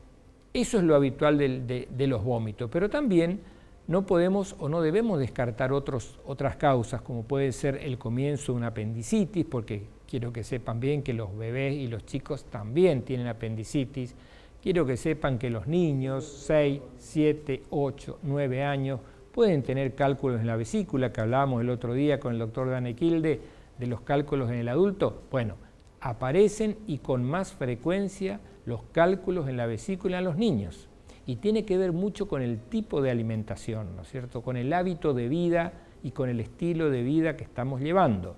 eso es lo habitual de los vómitos, pero también no podemos o no debemos descartar otras causas, como puede ser el comienzo de una apendicitis, porque quiero que sepan bien que los bebés y los chicos también tienen apendicitis. Quiero que sepan que los niños, 6, 7, 8, 9 años, pueden tener cálculos en la vesícula, que hablábamos el otro día con el doctor Danequilde de los cálculos en el adulto. Bueno, aparecen y con más frecuencia los cálculos en la vesícula en los niños. Y tiene que ver mucho con el tipo de alimentación, ¿no es cierto?, con el hábito de vida y con el estilo de vida que estamos llevando.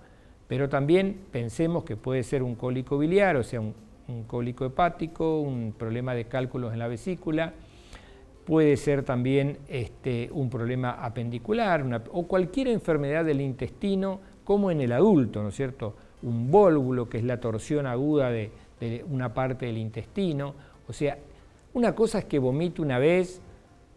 Pero también pensemos que puede ser un cólico biliar, o sea, un cólico hepático, un problema de cálculos en la vesícula, puede ser también un problema apendicular o cualquier enfermedad del intestino, como en el adulto, ¿no es cierto?, un vólvulo, que es la torsión aguda de una parte del intestino. O sea, una cosa es que vomite una vez,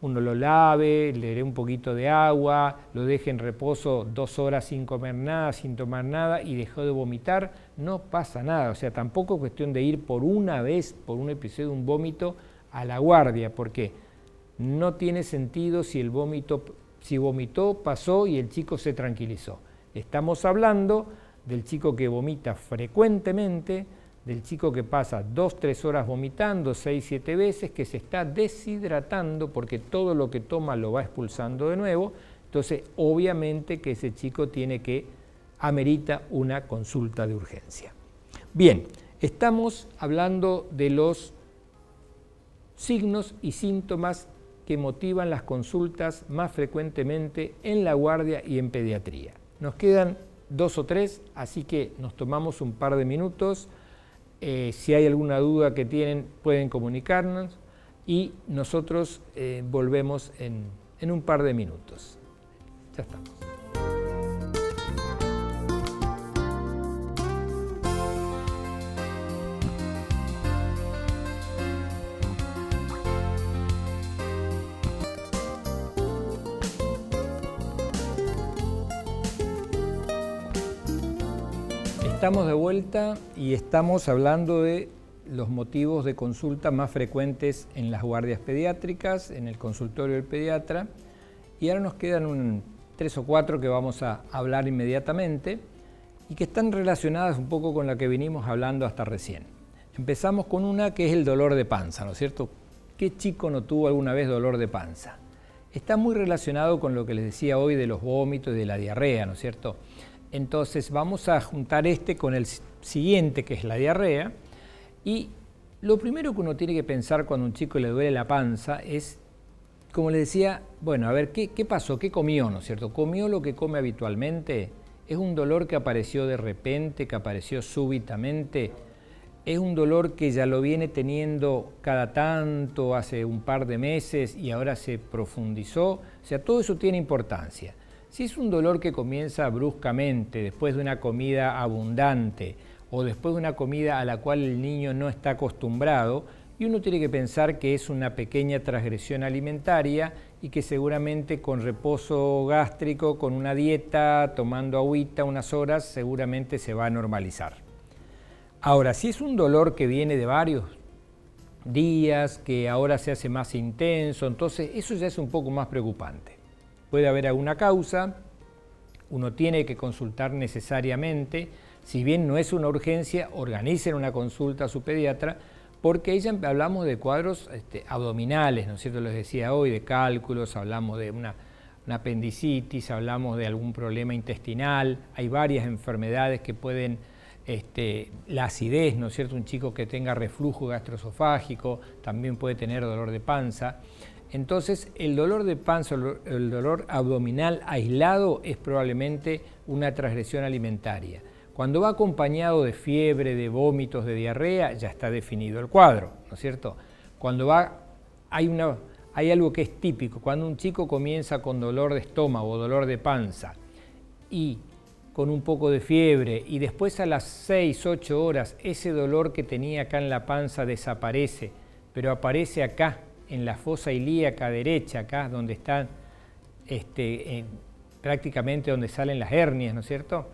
uno lo lave, le dé un poquito de agua, lo deje en reposo 2 horas sin comer nada, sin tomar nada y dejó de vomitar, no pasa nada. O sea, tampoco es cuestión de ir por una vez, por un episodio de un vómito, a la guardia, porque no tiene sentido si vomitó, pasó y el chico se tranquilizó. Estamos hablando del chico que vomita frecuentemente, del chico que pasa 2-3 horas vomitando 6-7 veces, que se está deshidratando porque todo lo que toma lo va expulsando de nuevo. Entonces, obviamente que ese chico amerita una consulta de urgencia. Bien, estamos hablando de los signos y síntomas que motivan las consultas más frecuentemente en la guardia y en pediatría. Nos quedan 2 o 3, así que nos tomamos un par de minutos. Si hay alguna duda que tienen, pueden comunicarnos y nosotros volvemos en un par de minutos. Ya estamos. Estamos de vuelta y estamos hablando de los motivos de consulta más frecuentes en las guardias pediátricas, en el consultorio del pediatra, y ahora nos quedan 3 o 4 que vamos a hablar inmediatamente y que están relacionadas un poco con la que venimos hablando hasta recién. Empezamos con una que es el dolor de panza, ¿no es cierto? ¿Qué chico no tuvo alguna vez dolor de panza? Está muy relacionado con lo que les decía hoy de los vómitos y de la diarrea, ¿no es cierto? Entonces vamos a juntar con el siguiente, que es la diarrea, y lo primero que uno tiene que pensar cuando a un chico le duele la panza es, como les decía, bueno, a ver, ¿qué pasó? ¿Qué comió, no es cierto? ¿Comió lo que come habitualmente? ¿Es un dolor que apareció de repente, que apareció súbitamente? ¿Es un dolor que ya lo viene teniendo cada tanto, hace un par de meses y ahora se profundizó? O sea, todo eso tiene importancia. Si es un dolor que comienza bruscamente, después de una comida abundante o después de una comida a la cual el niño no está acostumbrado, y uno tiene que pensar que es una pequeña transgresión alimentaria y que seguramente con reposo gástrico, con una dieta, tomando agüita unas horas, seguramente se va a normalizar. Ahora, si es un dolor que viene de varios días, que ahora se hace más intenso, entonces eso ya es un poco más preocupante. Puede haber alguna causa, uno tiene que consultar necesariamente, si bien no es una urgencia, organicen una consulta a su pediatra, porque ahí ya hablamos de cuadros abdominales, ¿no es cierto? Les decía hoy, de cálculos, hablamos de una apendicitis, hablamos de algún problema intestinal, hay varias enfermedades que pueden, la acidez, ¿no es cierto? Un chico que tenga reflujo gastroesofágico también puede tener dolor de panza. Entonces, el dolor de panza, el dolor abdominal aislado es probablemente una transgresión alimentaria. Cuando va acompañado de fiebre, de vómitos, de diarrea, ya está definido el cuadro, ¿no es cierto? Cuando hay algo que es típico, cuando un chico comienza con dolor de estómago o dolor de panza y con un poco de fiebre y después a las 6-8 horas ese dolor que tenía acá en la panza desaparece, pero aparece acá, en la fosa ilíaca derecha, acá donde están prácticamente donde salen las hernias, ¿no es cierto?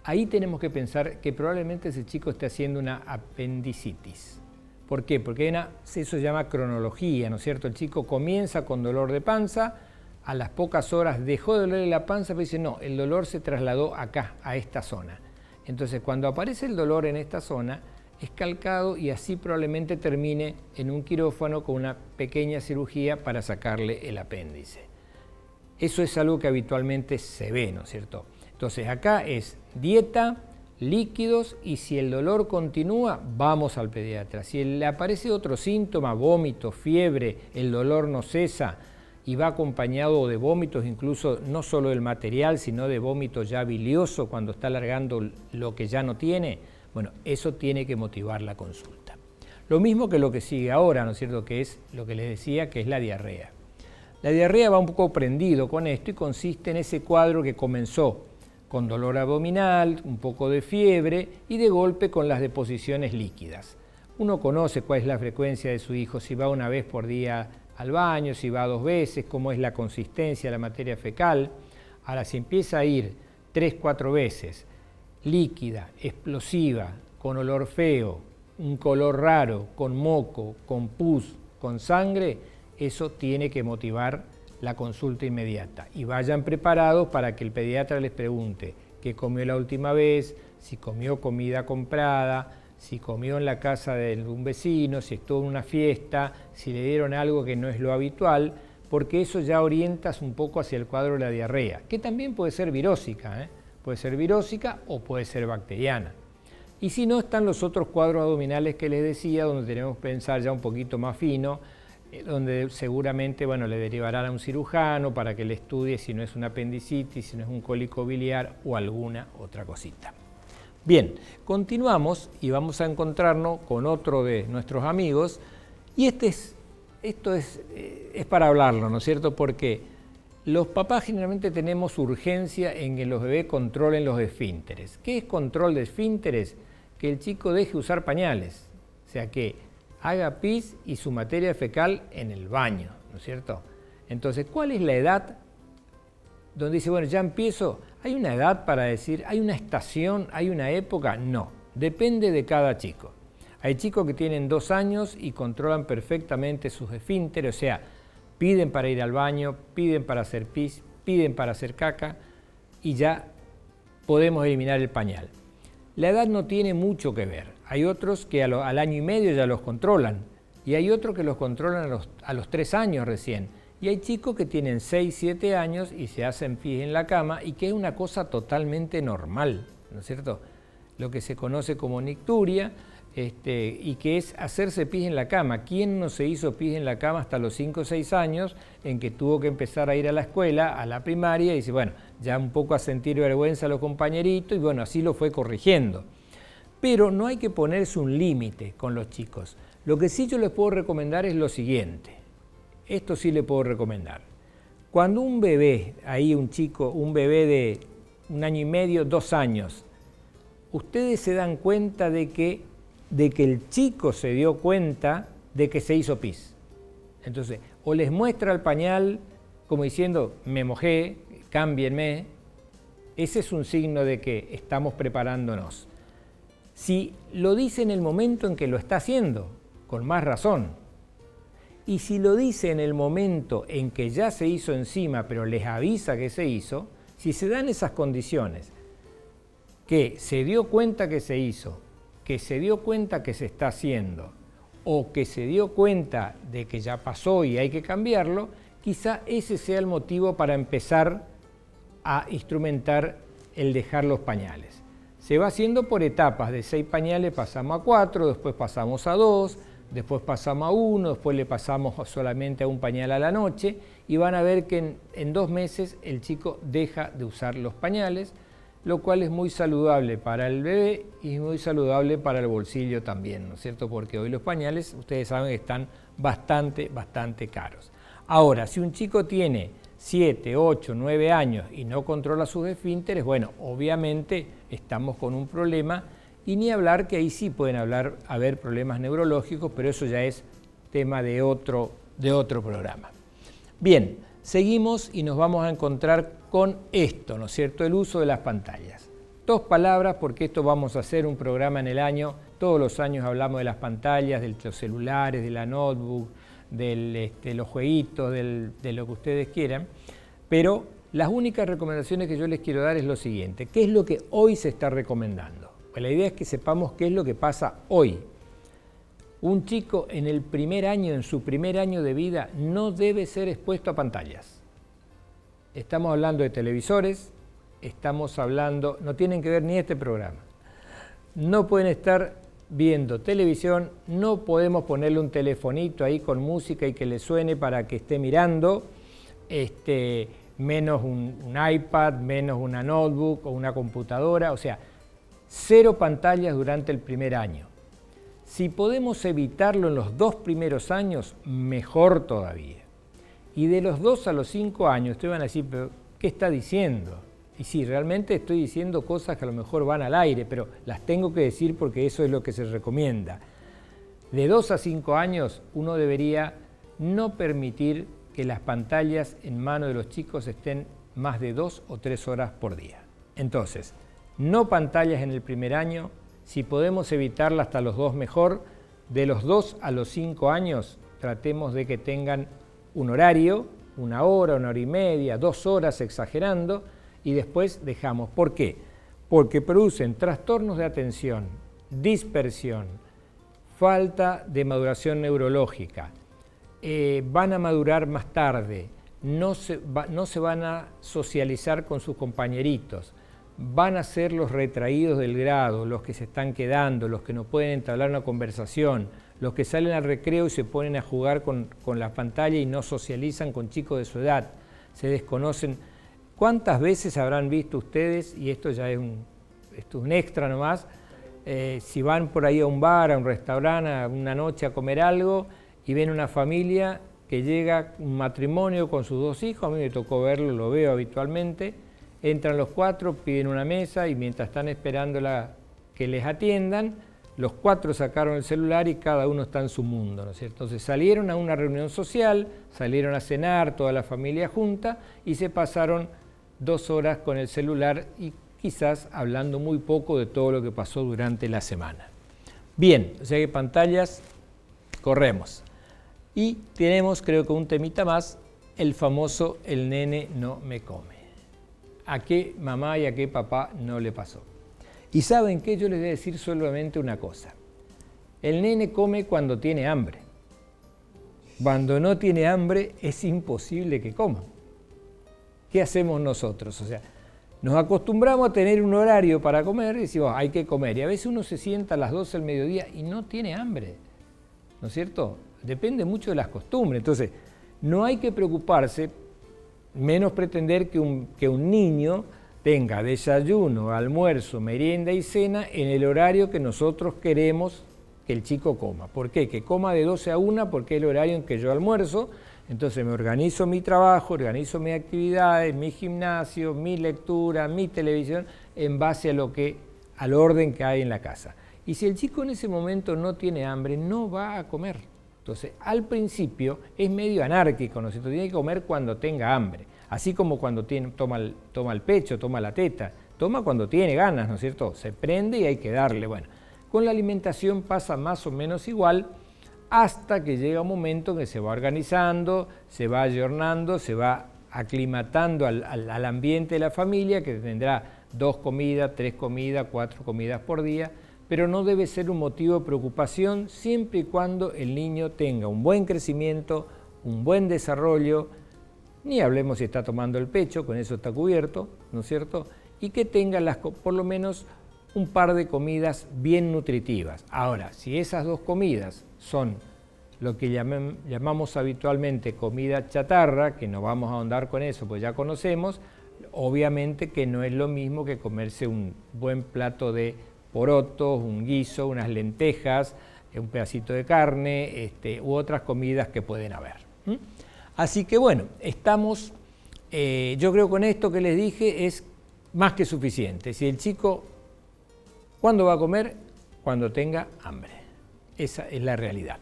Ahí tenemos que pensar que probablemente ese chico esté haciendo una apendicitis. ¿Por qué? Porque eso se llama cronología, ¿no es cierto? El chico comienza con dolor de panza, a las pocas horas dejó de dolerle la panza, pero dice, no, el dolor se trasladó acá, a esta zona. Entonces, cuando aparece el dolor en esta zona, es calcado y así probablemente termine en un quirófano con una pequeña cirugía para sacarle el apéndice. Eso es algo que habitualmente se ve, ¿no es cierto? Entonces acá es dieta, líquidos y si el dolor continúa, vamos al pediatra. Si le aparece otro síntoma, vómito, fiebre, el dolor no cesa y va acompañado de vómitos, incluso no solo del material, sino de vómito ya bilioso cuando está alargando lo que ya no tiene, bueno, eso tiene que motivar la consulta. Lo mismo que lo que sigue ahora, ¿no es cierto?, que es lo que les decía, que es la diarrea. La diarrea va un poco prendido con esto y consiste en ese cuadro que comenzó con dolor abdominal, un poco de fiebre y de golpe con las deposiciones líquidas. Uno conoce cuál es la frecuencia de su hijo, si va una vez por día al baño, si va 2 veces, cómo es la consistencia de la materia fecal. Ahora, si empieza a ir 3-4 veces, líquida, explosiva, con olor feo, un color raro, con moco, con pus, con sangre, eso tiene que motivar la consulta inmediata. Y vayan preparados para que el pediatra les pregunte qué comió la última vez, si comió comida comprada, si comió en la casa de un vecino, si estuvo en una fiesta, si le dieron algo que no es lo habitual, porque eso ya orientas un poco hacia el cuadro de la diarrea, que también puede ser virósica, puede ser virósica o puede ser bacteriana. Y si no, están los otros cuadros abdominales que les decía, donde tenemos que pensar ya un poquito más fino, donde seguramente le derivarán a un cirujano para que le estudie si no es una apendicitis, si no es un cólico biliar o alguna otra cosita. Bien, continuamos y vamos a encontrarnos con otro de nuestros amigos, y esto es para hablarlo, ¿no es cierto? Porque los papás generalmente tenemos urgencia en que los bebés controlen los esfínteres. ¿Qué es control de esfínteres? Que el chico deje usar pañales, o sea que haga pis y su materia fecal en el baño, ¿no es cierto? Entonces, ¿cuál es la edad donde dice, ya empiezo? ¿Hay una edad para decir, hay una estación, hay una época? No, depende de cada chico. Hay chicos que tienen 2 años y controlan perfectamente sus esfínteres, o sea, piden para ir al baño, piden para hacer pis, piden para hacer caca y ya podemos eliminar el pañal. La edad no tiene mucho que ver. Hay otros que al año y medio ya los controlan y hay otros que los controlan a los 3 años recién. Y hay chicos que tienen 6, 7 años y se hacen pis en la cama y que es una cosa totalmente normal, ¿no es cierto? Lo que se conoce como nicturia y que es hacerse pis en la cama. ¿Quién no se hizo pis en la cama hasta los 5 o 6 años en que tuvo que empezar a ir a la escuela, a la primaria, y dice, ya un poco a sentir vergüenza a los compañeritos y así lo fue corrigiendo? Pero no hay que ponerse un límite con los chicos. Lo que sí yo les puedo recomendar es lo siguiente. Esto sí le puedo recomendar. Cuando un bebé, un bebé de 1 año y medio, 2 años, ustedes se dan cuenta de que el chico se dio cuenta de que se hizo pis. Entonces, o les muestra el pañal como diciendo, me mojé, cámbienme. Ese es un signo de que estamos preparándonos. Si lo dice en el momento en que lo está haciendo, con más razón. Y si lo dice en el momento en que ya se hizo encima, pero les avisa que se hizo, si se dan esas condiciones, que se dio cuenta que se hizo, que se dio cuenta que se está haciendo, o que se dio cuenta de que ya pasó y hay que cambiarlo, quizá ese sea el motivo para empezar a instrumentar el dejar los pañales. Se va haciendo por etapas, de 6 pañales pasamos a 4, después pasamos a 2, después pasamos a 1, después le pasamos solamente a un pañal a la noche y van a ver que en 2 meses el chico deja de usar los pañales, lo cual es muy saludable para el bebé y muy saludable para el bolsillo también, ¿no es cierto? Porque hoy los pañales, ustedes saben que están bastante caros. Ahora, si un chico tiene 7, 8, 9 años y no controla sus esfínteres, obviamente estamos con un problema. Y ni hablar que ahí sí pueden haber problemas neurológicos, pero eso ya es tema de otro programa. Bien, seguimos y nos vamos a encontrar con esto, ¿no es cierto? El uso de las pantallas. 2 palabras, porque esto vamos a hacer un programa en el año. Todos los años hablamos de las pantallas, de los celulares, de la notebook, de los jueguitos, de lo que ustedes quieran. Pero las únicas recomendaciones que yo les quiero dar es lo siguiente. ¿Qué es lo que hoy se está recomendando? Pues la idea es que sepamos qué es lo que pasa hoy. Un chico en su primer año de vida, no debe ser expuesto a pantallas. Estamos hablando de televisores, no tienen que ver ni este programa. No pueden estar viendo televisión, no podemos ponerle un telefonito ahí con música y que le suene para que esté mirando, menos un iPad, menos una notebook o una computadora, o sea, 0 pantallas durante el primer año. Si podemos evitarlo en los 2 primeros años, mejor todavía. Y de los 2 a los 5 años, ustedes van a decir, ¿pero qué está diciendo? Y sí, realmente estoy diciendo cosas que a lo mejor van al aire, pero las tengo que decir porque eso es lo que se recomienda. De 2 a 5 años, uno debería no permitir que las pantallas en manos de los chicos estén más de 2 o 3 horas por día. Entonces, no pantallas en el primer año, si podemos evitarla hasta los 2 mejor. De los 2 a los 5 años tratemos de que tengan un horario, 1 hora, 1 hora y media, 2 horas exagerando y después dejamos. ¿Por qué? Porque producen trastornos de atención dispersión, falta de maduración neurológica, van a madurar más tarde, no se van a socializar con sus compañeritos, van a ser los retraídos del grado, los que se están quedando, los que no pueden entablar una conversación, los que salen al recreo y se ponen a jugar con la pantalla y no socializan con chicos de su edad, se desconocen. ¿Cuántas veces habrán visto ustedes, y esto ya es un extra nomás, si van por ahí a un bar, a un restaurante, a una noche a comer algo y ven una familia que llega, un matrimonio con sus 2 hijos, a mí me tocó verlo, lo veo habitualmente, entran los 4, piden una mesa y mientras están esperando que les atiendan, los 4 sacaron el celular y cada uno está en su mundo, ¿no es cierto? Entonces salieron a una reunión social, salieron a cenar, toda la familia junta, y se pasaron 2 horas con el celular y quizás hablando muy poco de todo lo que pasó durante la semana. Bien, o sea que pantallas, corremos. Y tenemos, creo que un temita más, el famoso "el nene no me come". ¿A qué mamá y a qué papá no le pasó? Y ¿saben qué? Yo les voy a decir solamente una cosa. El nene come cuando tiene hambre. Cuando no tiene hambre es imposible que coma. ¿Qué hacemos nosotros? O sea, nos acostumbramos a tener un horario para comer y decimos, hay que comer. Y a veces uno se sienta a las 12 del mediodía y no tiene hambre, ¿no es cierto? Depende mucho de las costumbres. Entonces, no hay que preocuparse, menos pretender que un niño tenga desayuno, almuerzo, merienda y cena en el horario que nosotros queremos que el chico coma. ¿Por qué? Que coma de 12 a 1 porque es el horario en que yo almuerzo. Entonces me organizo mi trabajo, organizo mis actividades, mi gimnasio, mi lectura, mi televisión, en base al orden que hay en la casa. Y si el chico en ese momento no tiene hambre, no va a comer. Entonces, al principio es medio anárquico, ¿no es cierto? Tiene que comer cuando tenga hambre. Así como cuando toma el pecho, toma la teta, toma cuando tiene ganas, ¿no es cierto? Se prende y hay que darle. Bueno, con la alimentación pasa más o menos igual, hasta que llega un momento en que se va organizando, se va ayornando, se va aclimatando al ambiente de la familia, que tendrá 2 comidas, 3 comidas, 4 comidas por día, pero no debe ser un motivo de preocupación siempre y cuando el niño tenga un buen crecimiento, un buen desarrollo, ni hablemos si está tomando el pecho, con eso está cubierto, ¿no es cierto? Y que tenga por lo menos un par de comidas bien nutritivas. Ahora, si esas 2 comidas son lo que llamamos habitualmente comida chatarra, que no vamos a ahondar con eso, pues ya conocemos, obviamente que no es lo mismo que comerse un buen plato de porotos, un guiso, unas lentejas, un pedacito de carne, u otras comidas que pueden haber. Así que bueno, estamos, yo creo con esto que les dije es más que suficiente. Si el chico, ¿cuándo va a comer? Cuando tenga hambre. Esa es la realidad.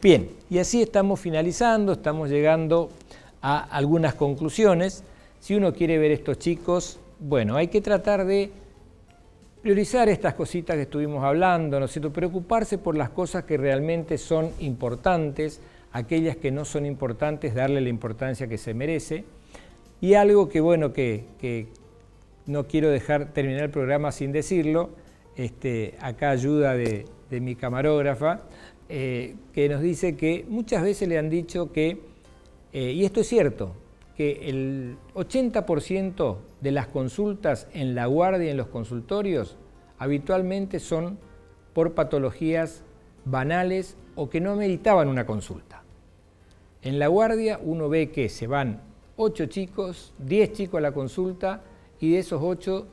Bien, y así estamos finalizando, estamos llegando a algunas conclusiones. Si uno quiere ver estos chicos, bueno, hay que tratar de priorizar estas cositas que estuvimos hablando, ¿no es cierto? Preocuparse por las cosas que realmente son importantes, aquellas que no son importantes, darle la importancia que se merece. Y algo que, bueno, que no quiero dejar terminar el programa sin decirlo, acá ayuda de mi camarógrafa, que nos dice que muchas veces le han dicho que, y esto es cierto, que el 80% de las consultas en la guardia y en los consultorios habitualmente son por patologías banales o que no meritaban una consulta. En la guardia uno ve que se van 8 chicos, 10 chicos a la consulta y de esos 8,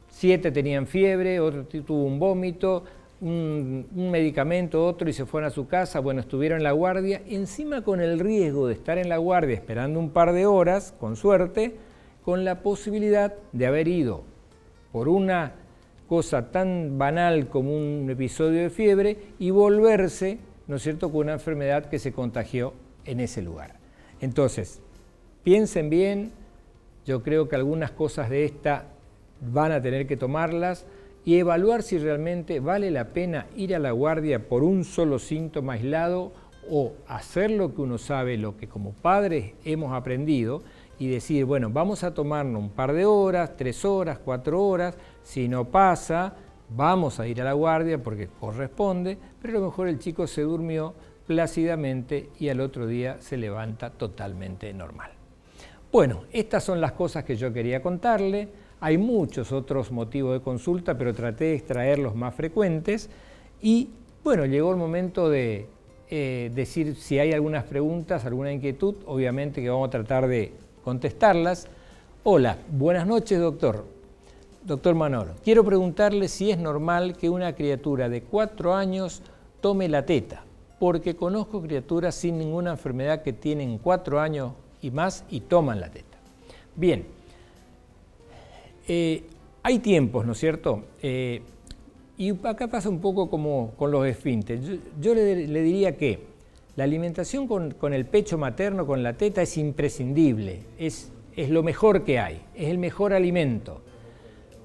7 tenían fiebre, otro tuvo un vómito, un medicamento, otro y se fueron a su casa. Bueno, estuvieron en la guardia, encima con el riesgo de estar en la guardia esperando un par de horas, con suerte, con la posibilidad de haber ido por una cosa tan banal como un episodio de fiebre y volverse, ¿no es cierto?, con una enfermedad que se contagió en ese lugar. Entonces, piensen bien, yo creo que algunas cosas de esta van a tener que tomarlas y evaluar si realmente vale la pena ir a la guardia por un solo síntoma aislado o hacer lo que uno sabe, lo que como padres hemos aprendido y decir, bueno, vamos a tomarnos un par de horas, 3 horas, 4 horas, si no pasa, vamos a ir a la guardia porque corresponde, pero a lo mejor el chico se durmió plácidamente y al otro día se levanta totalmente normal. Bueno, estas son las cosas que yo quería contarle. Hay muchos otros motivos de consulta, pero traté de extraer los más frecuentes. Y bueno, llegó el momento de decir si hay algunas preguntas, alguna inquietud, obviamente que vamos a tratar de contestarlas. Hola, buenas noches, doctor. Doctor Manolo, quiero preguntarle si es normal que una criatura de 4 años tome la teta, porque conozco criaturas sin ninguna enfermedad que tienen 4 años y más y toman la teta. Bien, hay tiempos, ¿no es cierto? Y acá pasa un poco como con los esfínteres. Yo le diría que la alimentación con el pecho materno, con la teta, es imprescindible, es lo mejor que hay, es el mejor alimento.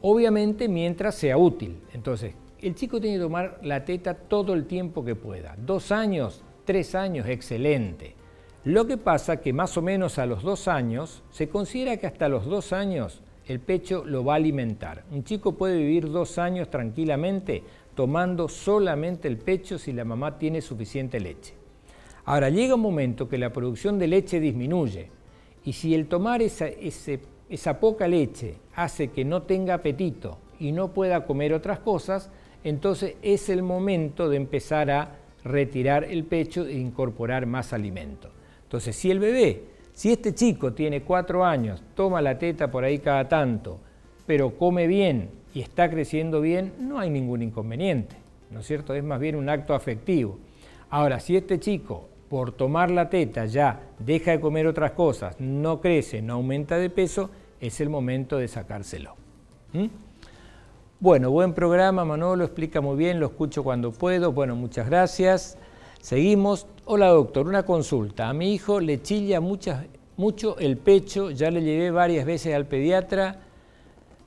Obviamente mientras sea útil. Entonces, el chico tiene que tomar la teta todo el tiempo que pueda. 2 años, 3 años, excelente. Lo que pasa que más o menos a los 2 años, se considera que hasta los 2 años el pecho lo va a alimentar. Un chico puede vivir 2 años tranquilamente tomando solamente el pecho si la mamá tiene suficiente leche. Ahora, llega un momento que la producción de leche disminuye y si el tomar esa poca leche hace que no tenga apetito y no pueda comer otras cosas, entonces es el momento de empezar a retirar el pecho e incorporar más alimento. Entonces, si este chico tiene 4 años, toma la teta por ahí cada tanto, pero come bien y está creciendo bien, no hay ningún inconveniente, ¿no es cierto? Es más bien un acto afectivo. Ahora, si este chico, por tomar la teta, ya deja de comer otras cosas, no crece, no aumenta de peso, es el momento de sacárselo. Bueno, buen programa, Manolo, explica muy bien, lo escucho cuando puedo. Bueno, muchas gracias. Seguimos. Hola, doctor, una consulta. A mi hijo le chilla mucho el pecho, ya le llevé varias veces al pediatra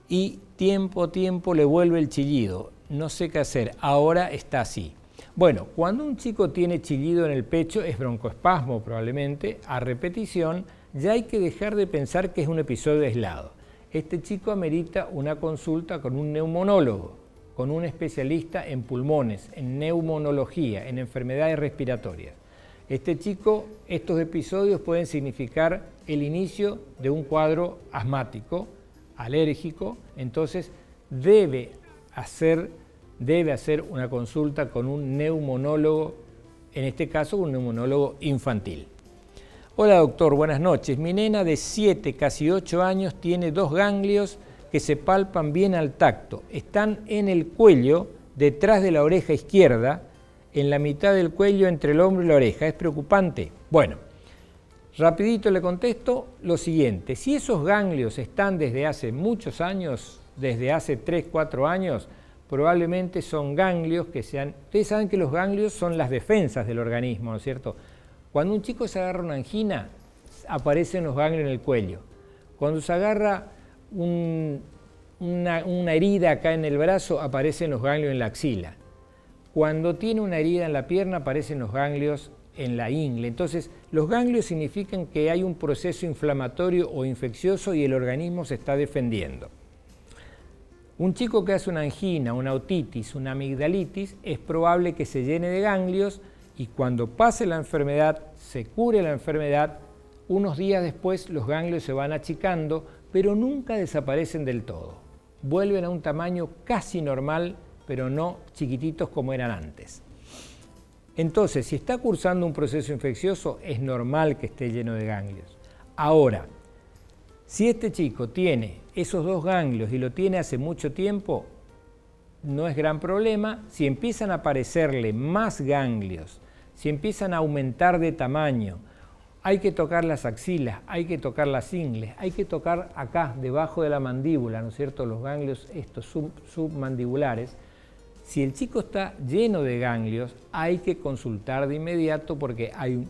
y tiempo a tiempo le vuelve el chillido. No sé qué hacer, ahora está así. Bueno, cuando un chico tiene chillido en el pecho, es broncoespasmo probablemente, a repetición, ya hay que dejar de pensar que es un episodio aislado. Este chico amerita una consulta con un neumonólogo, con un especialista en pulmones, en neumonología, en enfermedades respiratorias. Este chico, estos episodios pueden significar el inicio de un cuadro asmático, alérgico, entonces debe hacer una consulta con un neumonólogo, en este caso un neumonólogo infantil. Hola doctor, buenas noches. Mi nena de 7, casi 8 años tiene 2 ganglios que se palpan bien al tacto. Están en el cuello, detrás de la oreja izquierda, en la mitad del cuello entre el hombro y la oreja. ¿Es preocupante? Bueno, rapidito le contesto lo siguiente. Si esos ganglios están desde hace muchos años, desde hace 3, 4 años, probablemente son ganglios que sean... Ustedes saben que los ganglios son las defensas del organismo, ¿no es cierto? Cuando un chico se agarra una angina, aparecen los ganglios en el cuello. Cuando se agarra una herida acá en el brazo, aparecen los ganglios en la axila. Cuando tiene una herida en la pierna, aparecen los ganglios en la ingle. Entonces, los ganglios significan que hay un proceso inflamatorio o infeccioso y el organismo se está defendiendo. Un chico que hace una angina, una otitis, una amigdalitis, es probable que se llene de ganglios y cuando pase la enfermedad, se cure la enfermedad, unos días después los ganglios se van achicando, pero nunca desaparecen del todo. Vuelven a un tamaño casi normal, pero no chiquititos como eran antes. Entonces, si está cursando un proceso infeccioso, es normal que esté lleno de ganglios. Ahora, si este chico tiene esos 2 ganglios y lo tiene hace mucho tiempo, no es gran problema. Si empiezan a aparecerle más ganglios, si empiezan a aumentar de tamaño, hay que tocar las axilas, hay que tocar las ingles, hay que tocar acá, debajo de la mandíbula, ¿no es cierto?, los ganglios estos submandibulares. Si el chico está lleno de ganglios, hay que consultar de inmediato porque hay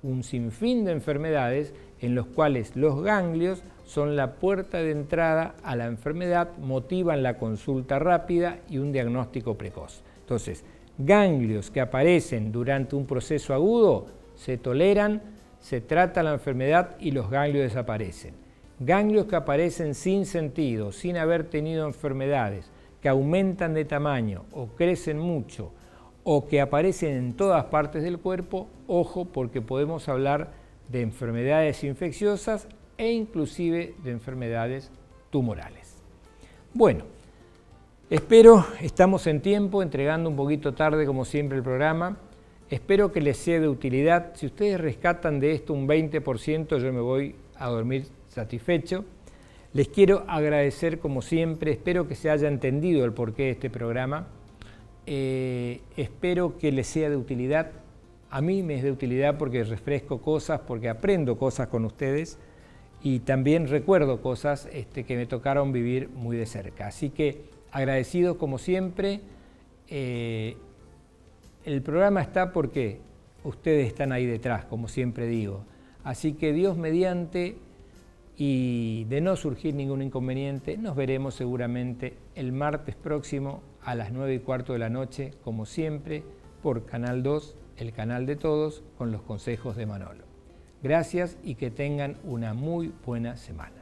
un sinfín de enfermedades en los cuales los ganglios son la puerta de entrada a la enfermedad, motivan la consulta rápida y un diagnóstico precoz. Entonces, ganglios que aparecen durante un proceso agudo se toleran, se trata la enfermedad y los ganglios desaparecen. Ganglios que aparecen sin sentido, sin haber tenido enfermedades, que que aumentan de tamaño o crecen mucho o que aparecen en todas partes del cuerpo, ojo, porque podemos hablar de enfermedades infecciosas e inclusive de enfermedades tumorales. Bueno, estamos en tiempo, entregando un poquito tarde como siempre el programa. Espero que les sea de utilidad. Si ustedes rescatan de esto un 20%, yo me voy a dormir satisfecho. Les quiero agradecer como siempre, espero que se haya entendido el porqué de este programa. Espero que les sea de utilidad. A mí me es de utilidad porque refresco cosas, porque aprendo cosas con ustedes y también recuerdo cosas que me tocaron vivir muy de cerca. Así que agradecidos como siempre. El programa está porque ustedes están ahí detrás, como siempre digo. Así que Dios mediante, y de no surgir ningún inconveniente, nos veremos seguramente el martes próximo a las 9:15 de la noche, como siempre, por Canal 2, el canal de todos, con los consejos de Manolo. Gracias y que tengan una muy buena semana.